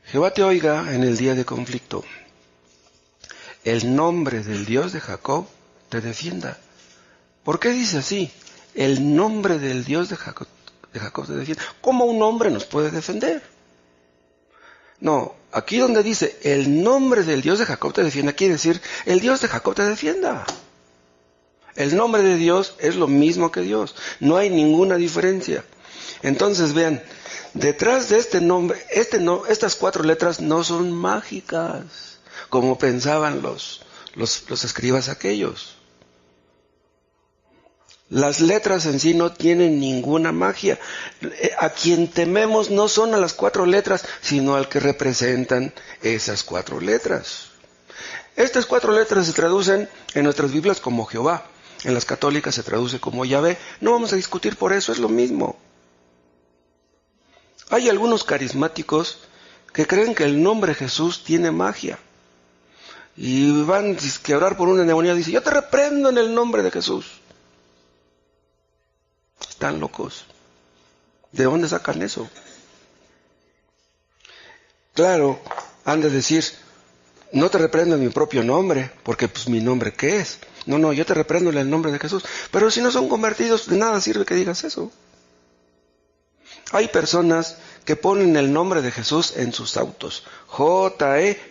Jehová te oiga en el día de conflicto. El nombre del Dios de Jacob te defienda. ¿Por qué dice así? El nombre del Dios de Jacob te defienda. ¿Cómo un hombre nos puede defender? No, aquí donde dice el nombre del Dios de Jacob te defienda, quiere decir el Dios de Jacob te defienda. El nombre de Dios es lo mismo que Dios. No hay ninguna diferencia. Entonces vean, detrás de este nombre, estas 4 letras no son mágicas, como pensaban los escribas aquellos. Las letras en sí no tienen ninguna magia. A quien tememos no son a las 4 letras, sino al que representan esas 4 letras. Estas 4 letras se traducen en nuestras Biblias como Jehová. En las católicas se traduce como Yahvé. No vamos a discutir por eso, es lo mismo. Hay algunos carismáticos que creen que el nombre Jesús tiene magia. Y van a orar por una endemoniada y dicen, yo te reprendo en el nombre de Jesús. Están locos. ¿De dónde sacan eso? Claro, han de decir, no te reprendo en mi propio nombre, porque pues mi nombre ¿qué es? No, yo te reprendo en el nombre de Jesús. Pero si no son convertidos, de nada sirve que digas eso. Hay personas que ponen el nombre de Jesús en sus autos. J-E-S-U-S.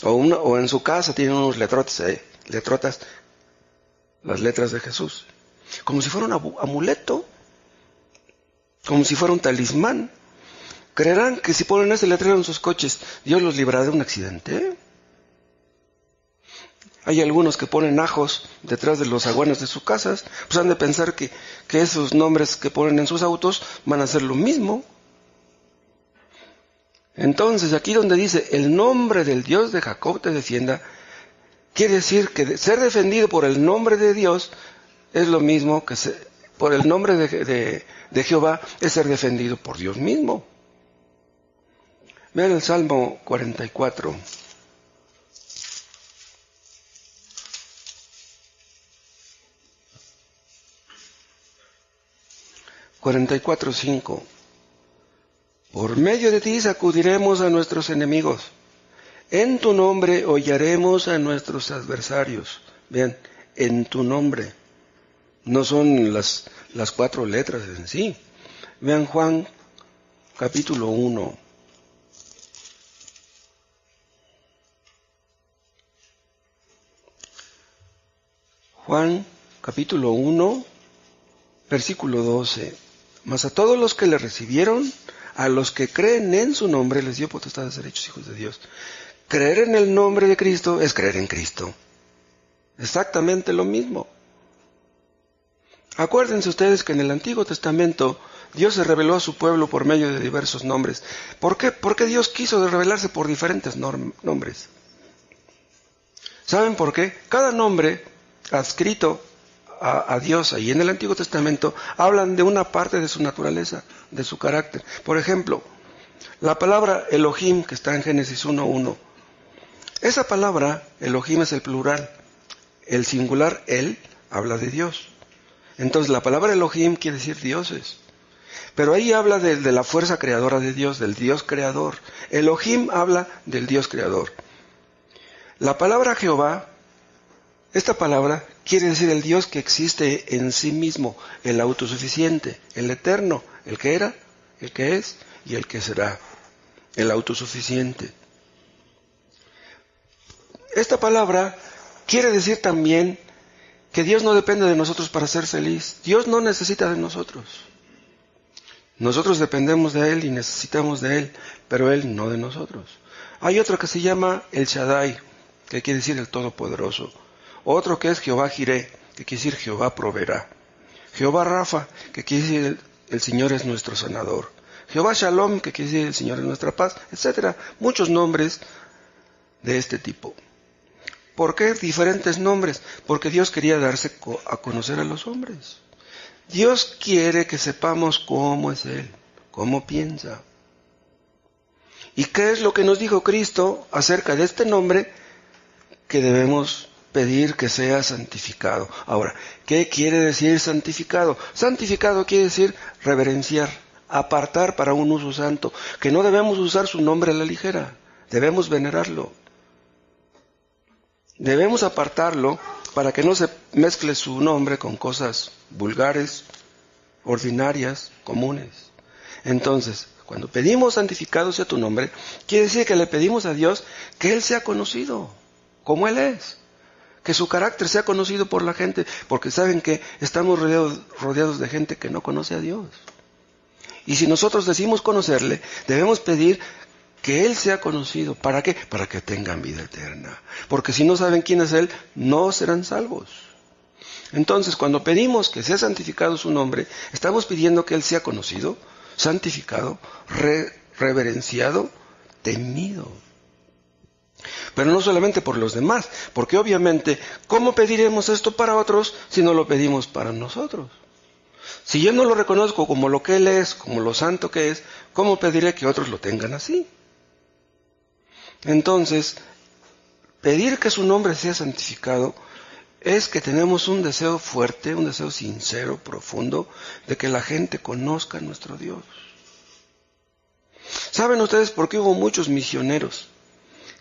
O en su casa tienen unos letrotas, las letras de Jesús. Como si fuera un amuleto. Como si fuera un talismán. ¿Creerán que si ponen ese letrero en sus coches, Dios los librará de un accidente? Hay algunos que ponen ajos detrás de los zaguanes de sus casas, pues han de pensar que esos nombres que ponen en sus autos van a hacer lo mismo. Entonces, aquí donde dice, el nombre del Dios de Jacob te defienda, quiere decir que ser defendido por el nombre de Dios es lo mismo que por el nombre de Jehová es ser defendido por Dios mismo. Vean el Salmo 44. 44:5. Por medio de ti sacudiremos a nuestros enemigos. En tu nombre hollaremos a nuestros adversarios. Vean, en tu nombre. No son las 4 letras en sí. Vean Juan capítulo 1. Juan capítulo 1, versículo 12. Mas a todos los que le recibieron, a los que creen en su nombre, les dio potestad de ser hechos hijos de Dios. Creer en el nombre de Cristo es creer en Cristo. Exactamente lo mismo. Acuérdense ustedes que en el Antiguo Testamento Dios se reveló a su pueblo por medio de diversos nombres. ¿Por qué? Porque Dios quiso revelarse por diferentes nombres. ¿Saben por qué? Cada nombre adscrito a Dios ahí en el Antiguo Testamento hablan de una parte de su naturaleza, de su carácter. Por ejemplo, la palabra Elohim, que está en Génesis 1:1. Esa palabra, Elohim, es el plural. El singular, él, habla de Dios. Entonces la palabra Elohim quiere decir dioses. Pero ahí habla de la fuerza creadora de Dios, del Dios creador. Elohim habla del Dios creador. La palabra Jehová, esta palabra quiere decir el Dios que existe en sí mismo, el autosuficiente, el eterno, el que era, el que es y el que será, el autosuficiente. Esta palabra quiere decir también que Dios no depende de nosotros para ser feliz. Dios no necesita de nosotros. Nosotros dependemos de Él y necesitamos de Él, pero Él no de nosotros. Hay otro que se llama el Shaddai, que quiere decir el Todopoderoso. Otro que es Jehová Jireh, que quiere decir Jehová proveerá. Jehová Rafa, que quiere decir el Señor es nuestro sanador. Jehová Shalom, que quiere decir el Señor es nuestra paz, etc. Muchos nombres de este tipo. ¿Por qué diferentes nombres? Porque Dios quería darse a conocer a los hombres. Dios quiere que sepamos cómo es Él, cómo piensa. ¿Y qué es lo que nos dijo Cristo acerca de este nombre? Que debemos pedir que sea santificado. Ahora, ¿qué quiere decir santificado? Santificado quiere decir reverenciar, apartar para un uso santo, que no debemos usar su nombre a la ligera, debemos venerarlo. Debemos apartarlo para que no se mezcle su nombre con cosas vulgares, ordinarias, comunes. Entonces, cuando pedimos santificado sea tu nombre, quiere decir que le pedimos a Dios que Él sea conocido, como Él es. Que su carácter sea conocido por la gente, porque saben que estamos rodeados de gente que no conoce a Dios. Y si nosotros decimos conocerle, debemos pedir que Él sea conocido. ¿Para qué? Para que tengan vida eterna. Porque si no saben quién es Él, no serán salvos. Entonces, cuando pedimos que sea santificado su nombre, estamos pidiendo que Él sea conocido, santificado, reverenciado, temido. Pero no solamente por los demás, porque obviamente, ¿cómo pediremos esto para otros si no lo pedimos para nosotros? Si yo no lo reconozco como lo que Él es, como lo santo que es, ¿cómo pediré que otros lo tengan así? Entonces, pedir que su nombre sea santificado es que tenemos un deseo fuerte, un deseo sincero, profundo, de que la gente conozca a nuestro Dios. ¿Saben ustedes por qué hubo muchos misioneros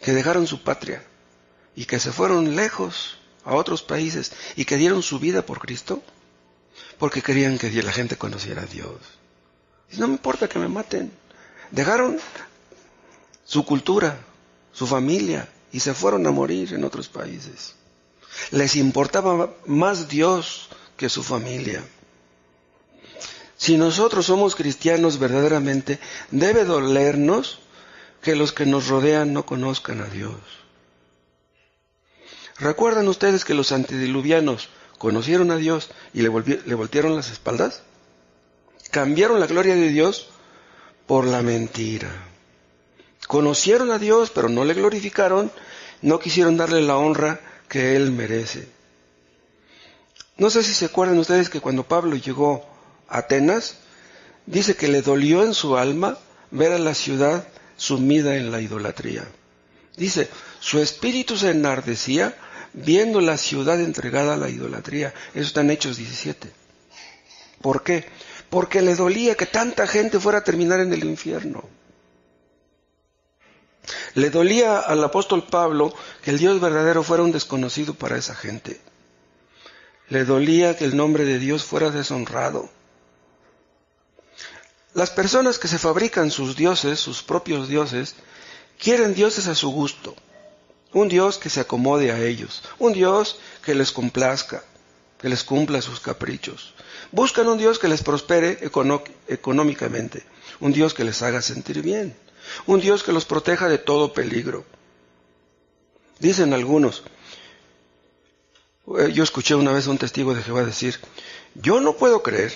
que dejaron su patria y que se fueron lejos a otros países y que dieron su vida por Cristo? Porque querían que la gente conociera a Dios. Y no me importa que me maten. Dejaron su cultura, su familia, y se fueron a morir en otros países. Les importaba más Dios que su familia. Si nosotros somos cristianos verdaderamente, debe dolernos que los que nos rodean no conozcan a Dios. ¿Recuerdan ustedes que los antediluvianos conocieron a Dios y le voltearon las espaldas? Cambiaron la gloria de Dios por la mentira. Conocieron a Dios, pero no le glorificaron, no quisieron darle la honra que Él merece. No sé si se acuerdan ustedes que cuando Pablo llegó a Atenas, dice que le dolió en su alma ver a la ciudad sumida en la idolatría. Dice, su espíritu se enardecía viendo la ciudad entregada a la idolatría. Eso está en Hechos 17. ¿Por qué? Porque le dolía que tanta gente fuera a terminar en el infierno. Le dolía al apóstol Pablo que el Dios verdadero fuera un desconocido para esa gente. Le dolía que el nombre de Dios fuera deshonrado. Las personas que se fabrican sus dioses, sus propios dioses, quieren dioses a su gusto. Un Dios que se acomode a ellos. Un Dios que les complazca, que les cumpla sus caprichos. Buscan un Dios que les prospere económicamente. Un Dios que les haga sentir bien. Un Dios que los proteja de todo peligro. Dicen algunos, yo escuché una vez a un testigo de Jehová decir, yo no puedo creer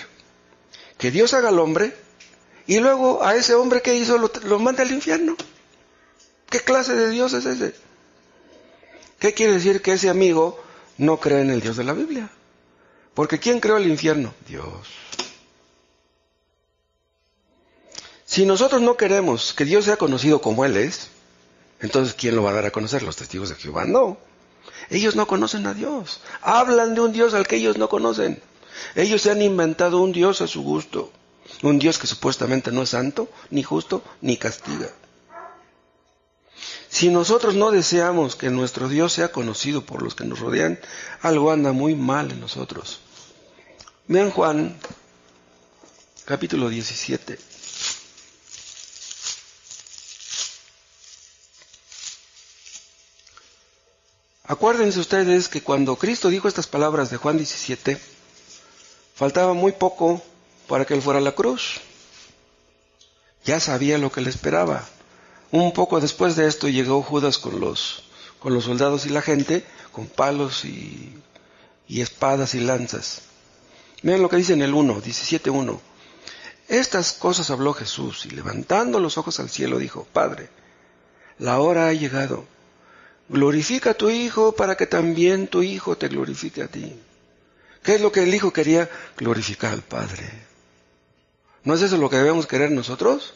que Dios haga al hombre y luego a ese hombre que hizo lo mande al infierno. ¿Qué clase de Dios es ese? ¿Qué quiere decir? Que ese amigo no cree en el Dios de la Biblia. Porque ¿quién creó el infierno? Dios. Si nosotros no queremos que Dios sea conocido como Él es, entonces ¿quién lo va a dar a conocer? ¿Los testigos de Jehová? No. Ellos no conocen a Dios. Hablan de un Dios al que ellos no conocen. Ellos se han inventado un Dios a su gusto. Un Dios que supuestamente no es santo, ni justo, ni castiga. Si nosotros no deseamos que nuestro Dios sea conocido por los que nos rodean, algo anda muy mal en nosotros. Vean Juan, capítulo 17. Acuérdense ustedes que cuando Cristo dijo estas palabras de Juan 17, faltaba muy poco para que Él fuera a la cruz. Ya sabía lo que le esperaba. Un poco después de esto llegó Judas con los soldados y la gente, con palos y espadas y lanzas. Miren lo que dice en el 17:1. Estas cosas habló Jesús y levantando los ojos al cielo dijo, Padre, la hora ha llegado. Glorifica a tu Hijo para que también tu Hijo te glorifique a ti. ¿Qué es lo que el Hijo quería? Glorificar al Padre. ¿No es eso lo que debemos querer nosotros?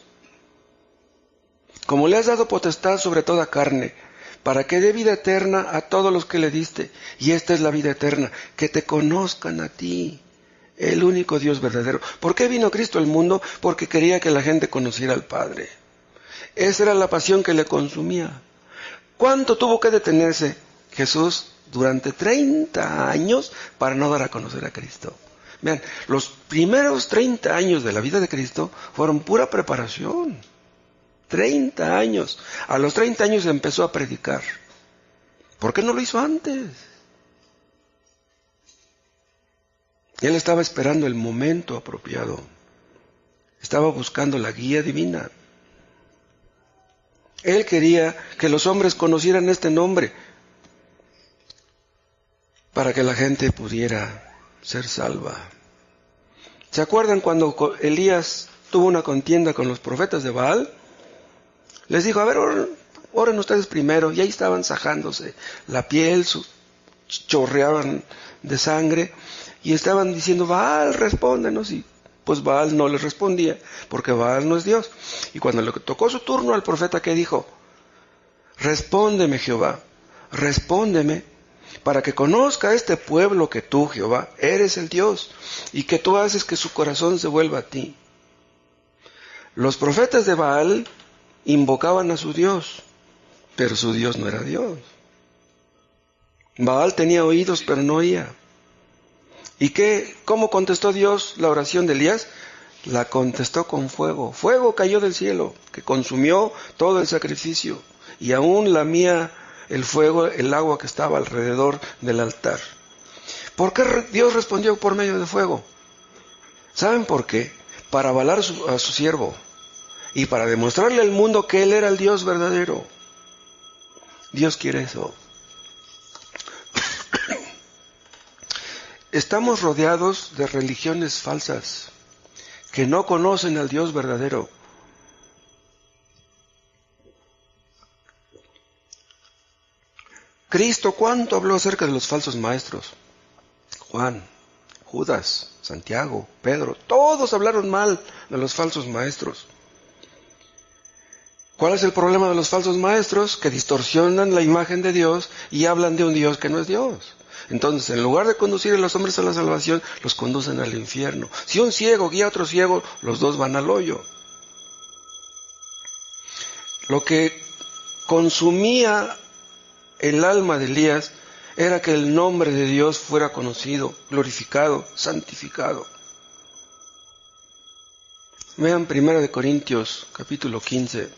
Como le has dado potestad sobre toda carne, para que dé vida eterna a todos los que le diste. Y esta es la vida eterna, que te conozcan a ti, el único Dios verdadero. ¿Por qué vino Cristo al mundo? Porque quería que la gente conociera al Padre. Esa era la pasión que le consumía. ¿Cuánto tuvo que detenerse Jesús durante 30 años para no dar a conocer a Cristo? Vean, los primeros 30 años de la vida de Cristo fueron pura preparación. 30 años. A los 30 años empezó a predicar. ¿Por qué no lo hizo antes? Él estaba esperando el momento apropiado. Estaba buscando la guía divina. Él quería que los hombres conocieran este nombre para que la gente pudiera ser salva. ¿Se acuerdan cuando Elías tuvo una contienda con los profetas de Baal? Les dijo, a ver, oren ustedes primero. Y ahí estaban sajándose la piel, chorreaban de sangre y estaban diciendo, Baal, respóndenos. Y pues Baal no les respondía, porque Baal no es Dios. Y cuando le tocó su turno al profeta, ¿qué dijo? Respóndeme, Jehová, respóndeme, para que conozca este pueblo que tú, Jehová, eres el Dios, y que tú haces que su corazón se vuelva a ti. Los profetas de Baal invocaban a su Dios, pero su Dios no era Dios. Baal tenía oídos, pero no oía. ¿Y cómo contestó Dios la oración de Elías? La contestó con fuego. Fuego cayó del cielo, que consumió todo el sacrificio, y aún lamía el fuego, el agua que estaba alrededor del altar. ¿Por qué Dios respondió por medio de fuego? ¿Saben por qué? Para avalar a su siervo, y para demostrarle al mundo que Él era el Dios verdadero. Dios quiere eso. Estamos rodeados de religiones falsas que no conocen al Dios verdadero. Cristo, ¿cuánto habló acerca de los falsos maestros? Juan, Judas, Santiago, Pedro, todos hablaron mal de los falsos maestros. ¿Cuál es el problema de los falsos maestros? Que distorsionan la imagen de Dios y hablan de un Dios que no es Dios. Entonces, en lugar de conducir a los hombres a la salvación, los conducen al infierno. Si un ciego guía a otro ciego, los dos van al hoyo. Lo que consumía el alma de Elías era que el nombre de Dios fuera conocido, glorificado, santificado. Vean 1 Corintios, capítulo 15.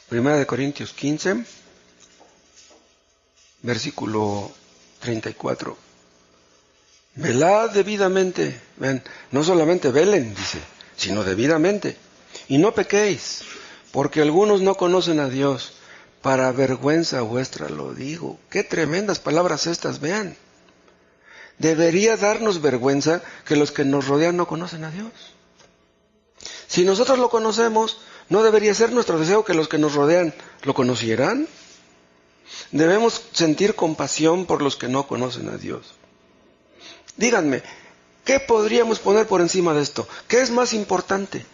Primera de Corintios 15, versículo 34. Velad debidamente, vean, no solamente velen, dice, sino debidamente, y no pequéis, porque algunos no conocen a Dios, para vergüenza vuestra lo digo. Qué tremendas palabras estas, vean. Debería darnos vergüenza que los que nos rodean no conocen a Dios. Si nosotros lo conocemos, ¿no debería ser nuestro deseo que los que nos rodean lo conocieran? Debemos sentir compasión por los que no conocen a Dios. Díganme, ¿qué podríamos poner por encima de esto? ¿Qué es más importante?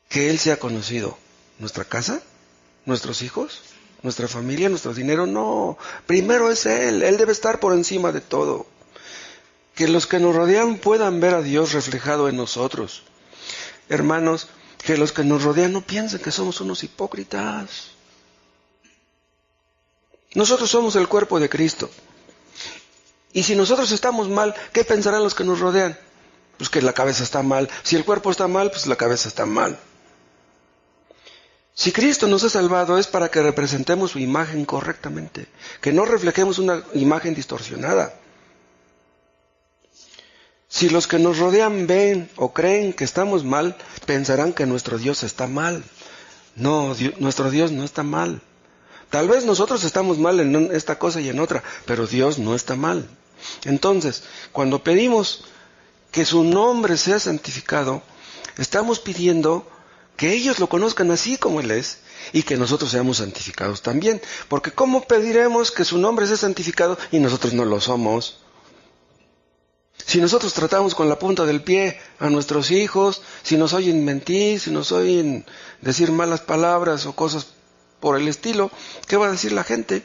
¿Que Él sea conocido? ¿Nuestra casa? ¿Nuestros hijos? ¿Nuestra familia? ¿Nuestro dinero? No, primero es Él. Él debe estar por encima de todo. Que los que nos rodean puedan ver a Dios reflejado en nosotros. Hermanos, que los que nos rodean no piensen que somos unos hipócritas. Nosotros somos el cuerpo de Cristo. Y si nosotros estamos mal, ¿qué pensarán los que nos rodean? Pues que la cabeza está mal. Si el cuerpo está mal, pues la cabeza está mal. Si Cristo nos ha salvado es para que representemos su imagen correctamente, que no reflejemos una imagen distorsionada. Si los que nos rodean ven o creen que estamos mal, pensarán que nuestro Dios está mal. No, nuestro Dios no está mal. Tal vez nosotros estamos mal en esta cosa y en otra, pero Dios no está mal. Entonces, cuando pedimos que su nombre sea santificado, estamos pidiendo que ellos lo conozcan así como Él es y que nosotros seamos santificados también. Porque ¿cómo pediremos que su nombre sea santificado y nosotros no lo somos? Si nosotros tratamos con la punta del pie a nuestros hijos, si nos oyen mentir, si nos oyen decir malas palabras o cosas por el estilo, ¿qué va a decir la gente?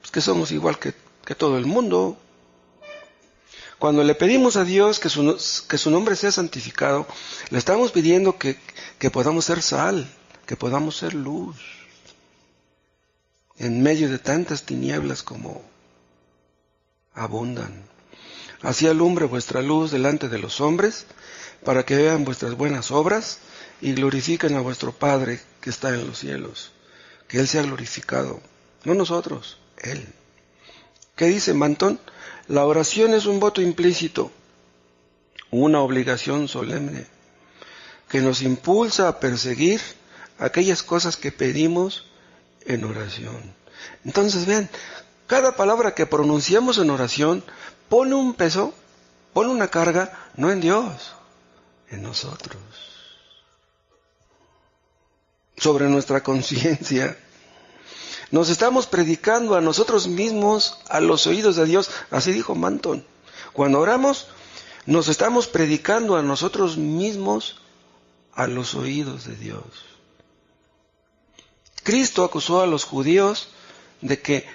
Pues que somos igual que todo el mundo. Cuando le pedimos a Dios que su nombre sea santificado, le estamos pidiendo que podamos ser sal, que podamos ser luz, en medio de tantas tinieblas como abundan. Así alumbre vuestra luz delante de los hombres, para que vean vuestras buenas obras y glorifiquen a vuestro Padre que está en los cielos. Que Él sea glorificado, no nosotros, Él. ¿Qué dice Mantón? La oración es un voto implícito, una obligación solemne, que nos impulsa a perseguir aquellas cosas que pedimos en oración. Entonces vean, cada palabra que pronunciamos en oración pone un peso, pone una carga, no en Dios, en nosotros. Sobre nuestra conciencia. Nos estamos predicando a nosotros mismos, a los oídos de Dios, así dijo Manton. Cuando oramos, nos estamos predicando a nosotros mismos, a los oídos de Dios. Cristo acusó a los judíos de que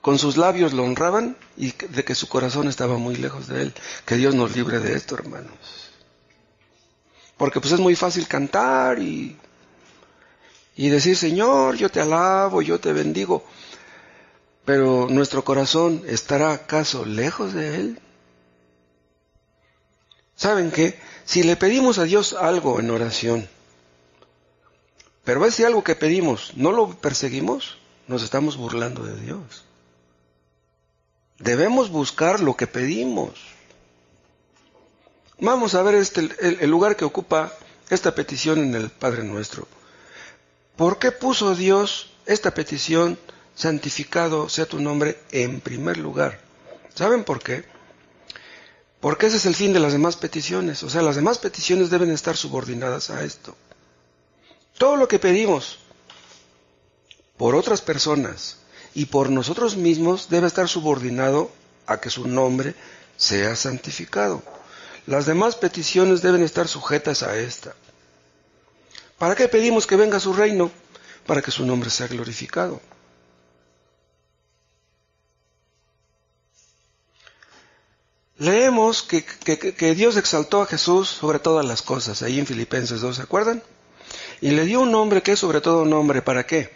con sus labios lo honraban y de que su corazón estaba muy lejos de Él. Que Dios nos libre de esto, hermanos. Porque pues es muy fácil cantar y decir, Señor, yo te alabo, yo te bendigo. Pero ¿nuestro corazón estará acaso lejos de Él? ¿Saben qué? Si le pedimos a Dios algo en oración, pero ese algo que pedimos no lo perseguimos, nos estamos burlando de Dios. Debemos buscar lo que pedimos. Vamos a ver el lugar que ocupa esta petición en el Padre Nuestro. ¿Por qué puso Dios esta petición santificado sea tu nombre en primer lugar. ¿Saben por qué? Porque ese es el fin de las demás peticiones. O sea, las demás peticiones deben estar subordinadas a esto. Todo lo que pedimos por otras personas y por nosotros mismos debe estar subordinado a que su nombre sea santificado. Las demás peticiones deben estar sujetas a esta. ¿Para qué pedimos que venga su reino? Para que su nombre sea glorificado. Leemos que Dios exaltó a Jesús sobre todas las cosas, ahí en Filipenses 2, ¿se acuerdan? Y le dio un nombre que es sobre todo nombre, ¿para qué?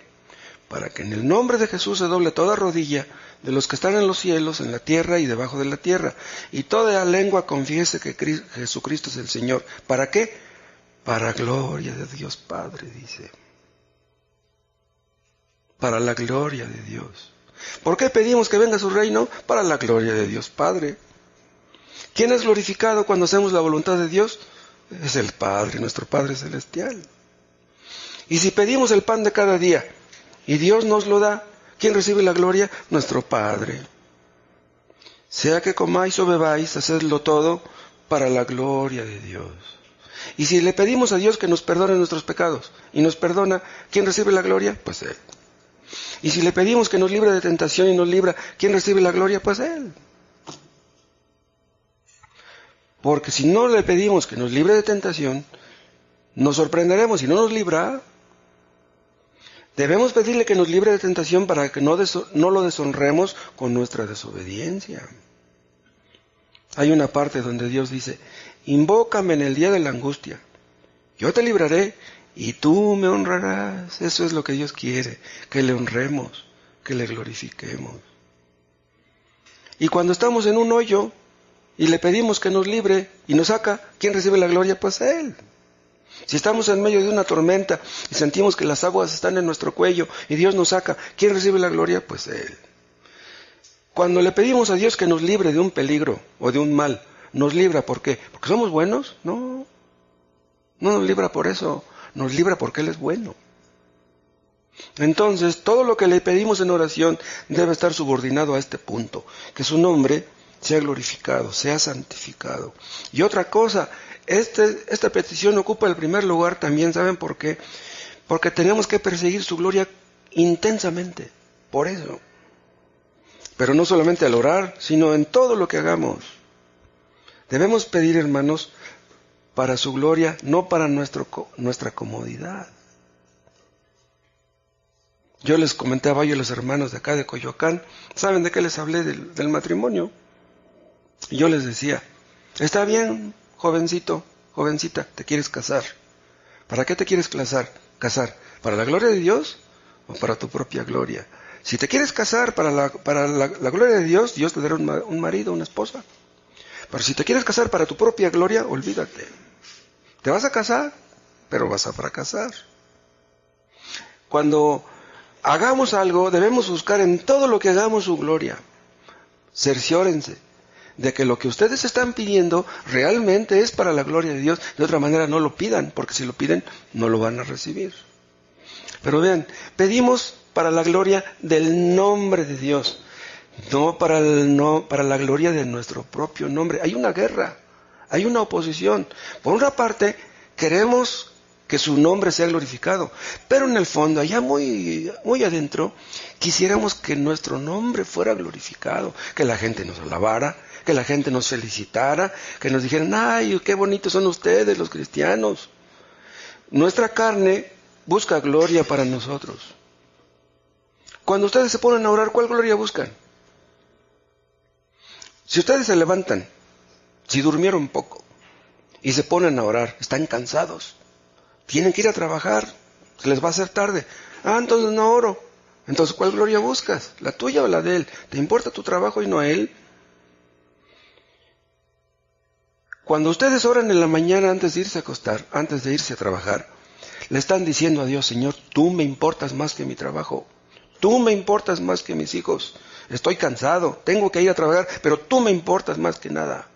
Para que en el nombre de Jesús se doble toda rodilla de los que están en los cielos, en la tierra y debajo de la tierra, y toda lengua confiese que Jesucristo es el Señor. ¿Para qué? Para gloria de Dios Padre, dice. Para la gloria de Dios. ¿Por qué pedimos que venga su reino? Para la gloria de Dios Padre. ¿Quién es glorificado cuando hacemos la voluntad de Dios? Es el Padre, nuestro Padre Celestial. Y si pedimos el pan de cada día y Dios nos lo da, ¿quién recibe la gloria? Nuestro Padre. Sea que comáis o bebáis, hacedlo todo para la gloria de Dios. Y si le pedimos a Dios que nos perdone nuestros pecados y nos perdona, ¿quién recibe la gloria? Pues Él. Y si le pedimos que nos libre de tentación y nos libra, ¿quién recibe la gloria? Pues Él. Porque si no le pedimos que nos libre de tentación, nos sorprenderemos y no nos libra. Debemos pedirle que nos libre de tentación para que no lo deshonremos con nuestra desobediencia. Hay una parte donde Dios dice, invócame en el día de la angustia, yo te libraré y tú me honrarás. Eso es lo que Dios quiere, que le honremos, que le glorifiquemos. Y cuando estamos en un hoyo y le pedimos que nos libre y nos saca, ¿quién recibe la gloria? Pues Él. Si estamos en medio de una tormenta y sentimos que las aguas están en nuestro cuello y Dios nos saca, ¿quién recibe la gloria? Pues Él. Cuando le pedimos a Dios que nos libre de un peligro o de un mal, ¿nos libra por qué? ¿Porque somos buenos? No. No nos libra por eso, nos libra porque Él es bueno. Entonces, todo lo que le pedimos en oración debe estar subordinado a este punto, que su nombre sea glorificado, sea santificado. Y otra cosa, esta petición ocupa el primer lugar también, ¿saben por qué? Porque tenemos que perseguir su gloria intensamente, por eso. Pero no solamente al orar, sino en todo lo que hagamos. Debemos pedir, hermanos, para su gloria, no para nuestra comodidad. Yo les comenté a varios de los hermanos de acá de Coyoacán, ¿saben de qué les hablé del matrimonio? Y yo les decía, está bien, jovencito, jovencita, te quieres casar. ¿Para qué te quieres casar? ¿Para la gloria de Dios o para tu propia gloria? Si te quieres casar para la gloria de Dios, Dios te dará un marido, una esposa. Pero si te quieres casar para tu propia gloria, olvídate. Te vas a casar, pero vas a fracasar. Cuando hagamos algo, debemos buscar en todo lo que hagamos su gloria. Cerciórense de que lo que ustedes están pidiendo realmente es para la gloria de Dios. De otra manera no lo pidan, porque si lo piden no lo van a recibir. Pero vean, pedimos para la gloria del nombre de Dios, no para la gloria de nuestro propio nombre. Hay una guerra, hay una oposición. Por una parte, queremos que su nombre sea glorificado, pero en el fondo, allá muy, muy adentro, quisiéramos que nuestro nombre fuera glorificado, que la gente nos alabara, que la gente nos felicitara, que nos dijeran, ¡ay, qué bonitos son ustedes los cristianos! Nuestra carne busca gloria para nosotros. Cuando ustedes se ponen a orar, ¿cuál gloria buscan? Si ustedes se levantan, si durmieron poco, y se ponen a orar, están cansados, tienen que ir a trabajar, se les va a hacer tarde. Entonces no oro. Entonces, ¿cuál gloria buscas? ¿La tuya o la de Él? ¿Te importa tu trabajo y no a Él? Cuando ustedes oran en la mañana antes de irse a acostar, antes de irse a trabajar, le están diciendo a Dios, Señor, tú me importas más que mi trabajo, tú me importas más que mis hijos, estoy cansado, tengo que ir a trabajar, pero tú me importas más que nada.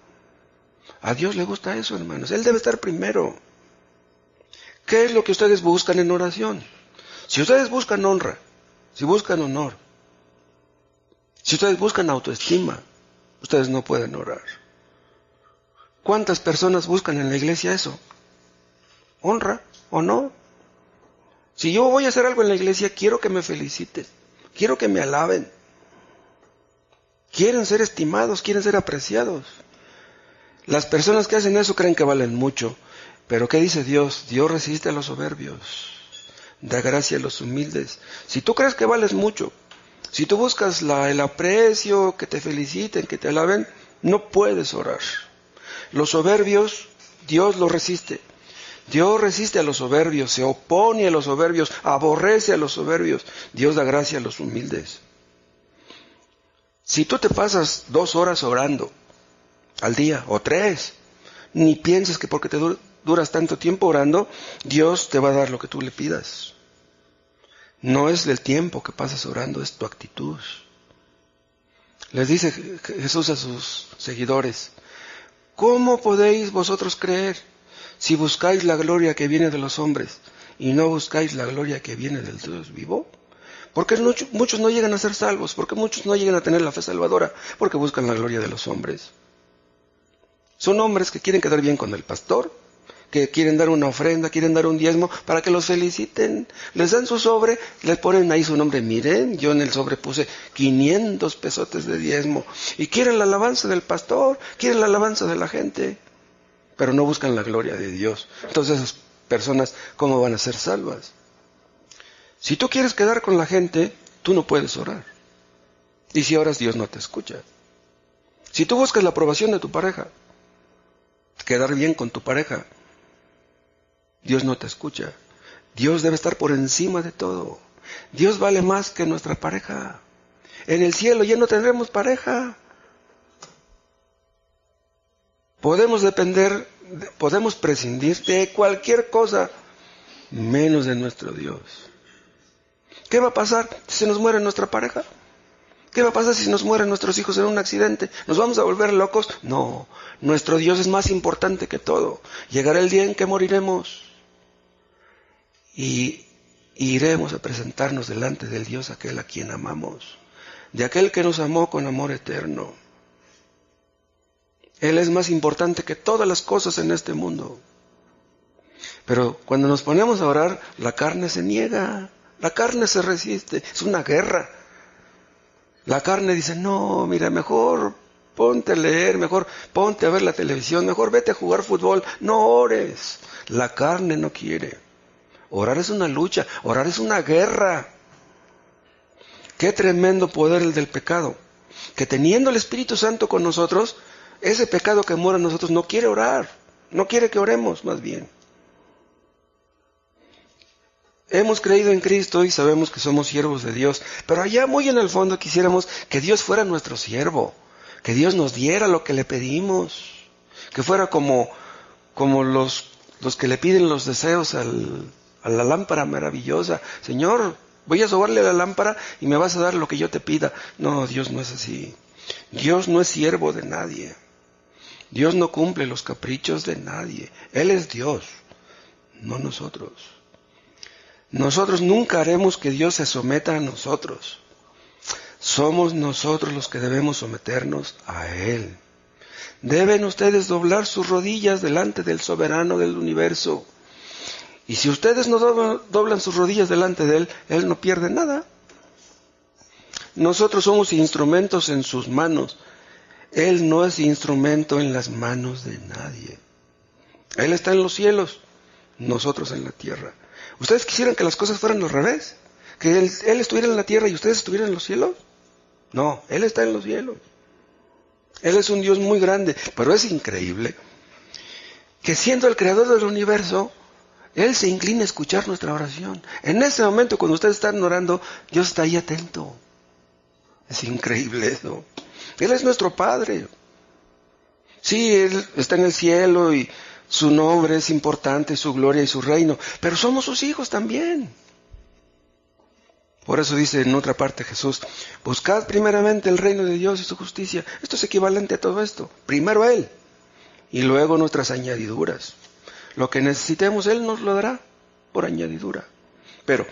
A Dios le gusta eso, hermanos, Él debe estar primero. ¿Qué es lo que ustedes buscan en oración? Si ustedes buscan honra, si buscan honor, Si ustedes buscan autoestima, ustedes no pueden orar. ¿Cuántas personas buscan en la iglesia eso? ¿Honra o no? Si yo voy a hacer algo en la iglesia, quiero que me feliciten, quiero que me alaben. Quieren ser estimados, quieren ser apreciados. Las personas que hacen eso creen que valen mucho. Pero ¿qué dice Dios? Dios resiste a los soberbios, da gracia a los humildes. Si tú crees que vales mucho, si tú buscas el aprecio, que te feliciten, que te alaben, no puedes orar. Los soberbios, Dios los resiste. Dios resiste a los soberbios, se opone a los soberbios, aborrece a los soberbios. Dios da gracia a los humildes. Si tú te pasas 2 horas orando al día o 3, ni pienses que porque te duras tanto tiempo orando, Dios te va a dar lo que tú le pidas. No es el tiempo que pasas orando, es tu actitud. Les dice Jesús a sus seguidores: ¿cómo podéis vosotros creer si buscáis la gloria que viene de los hombres y no buscáis la gloria que viene del Dios vivo? Porque muchos no llegan a ser salvos, porque muchos no llegan a tener la fe salvadora, porque buscan la gloria de los hombres. Son hombres que quieren quedar bien con el pastor, que quieren dar una ofrenda, quieren dar un diezmo para que los feliciten. Les dan su sobre, les ponen ahí su nombre. Miren, yo en el sobre puse 500 pesotes de diezmo. Y quieren la alabanza del pastor, quieren la alabanza de la gente, pero no buscan la gloria de Dios. Entonces esas personas, ¿cómo van a ser salvas? Si tú quieres quedar con la gente, tú no puedes orar. Y si oras, Dios no te escucha. Si tú buscas la aprobación de tu pareja, quedar bien con tu pareja, Dios no te escucha. Dios debe estar por encima de todo. Dios vale más que nuestra pareja. En el cielo ya no tendremos pareja. Podemos prescindir de cualquier cosa, menos de nuestro Dios. ¿Qué va a pasar si se nos muere nuestra pareja? ¿Qué va a pasar si nos mueren nuestros hijos en un accidente? ¿Nos vamos a volver locos? No, nuestro Dios es más importante que todo. Llegará el día en que moriremos y iremos a presentarnos delante del Dios aquel a quien amamos, de aquel que nos amó con amor eterno. Él es más importante que todas las cosas en este mundo. Pero cuando nos ponemos a orar, la carne se niega, la carne se resiste, es una guerra. La carne dice: no, mira, mejor ponte a leer, mejor ponte a ver la televisión, mejor vete a jugar fútbol, no ores. La carne no quiere. Orar es una lucha, orar es una guerra. Qué tremendo poder el del pecado, que teniendo el Espíritu Santo con nosotros, ese pecado que mora en nosotros no quiere orar, no quiere que oremos, más bien. Hemos creído en Cristo y sabemos que somos siervos de Dios, pero allá muy en el fondo quisiéramos que Dios fuera nuestro siervo, que Dios nos diera lo que le pedimos, que fuera como los que le piden los deseos a la lámpara maravillosa. Señor, voy a sobarle la lámpara y me vas a dar lo que yo te pida. No, Dios no es así. Dios no es siervo de nadie. Dios no cumple los caprichos de nadie. Él es Dios, no nosotros. Nosotros nunca haremos que Dios se someta a nosotros. Somos nosotros los que debemos someternos a Él. Deben ustedes doblar sus rodillas delante del soberano del universo. Y si ustedes no doblan sus rodillas delante de Él, Él no pierde nada. Nosotros somos instrumentos en sus manos. Él no es instrumento en las manos de nadie. Él está en los cielos, nosotros en la tierra. ¿Ustedes quisieran que las cosas fueran al revés? ¿Que Él estuviera en la tierra y ustedes estuvieran en los cielos? No, Él está en los cielos. Él es un Dios muy grande, pero es increíble que siendo el creador del universo, Él se inclina a escuchar nuestra oración. En ese momento, cuando ustedes están orando, Dios está ahí atento. Es increíble eso. Él es nuestro Padre. Sí, Él está en el cielo y su nombre es importante, su gloria y su reino, pero somos sus hijos también. Por eso dice en otra parte Jesús: buscad primeramente el reino de Dios y su justicia. Esto es equivalente a todo esto. Primero Él y luego nuestras añadiduras. Lo que necesitemos Él nos lo dará por añadidura. Pero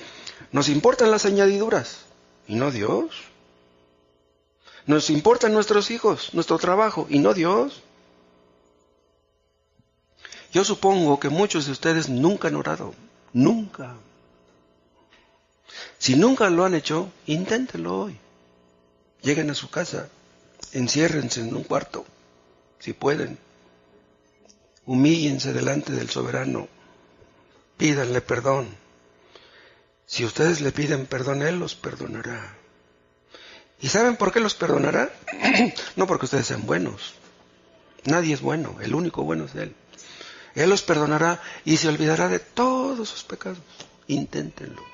nos importan las añadiduras y no Dios. Nos importan nuestros hijos, nuestro trabajo, y no Dios. Yo supongo que muchos de ustedes nunca han orado. Nunca. Si nunca lo han hecho, inténtenlo hoy. Lleguen a su casa, enciérrense en un cuarto, si pueden. Humíllense delante del soberano. Pídanle perdón. Si ustedes le piden perdón, Él los perdonará. ¿Y saben por qué los perdonará? No porque ustedes sean buenos. Nadie es bueno, el único bueno es Él. Él los perdonará y se olvidará de todos sus pecados. Inténtenlo.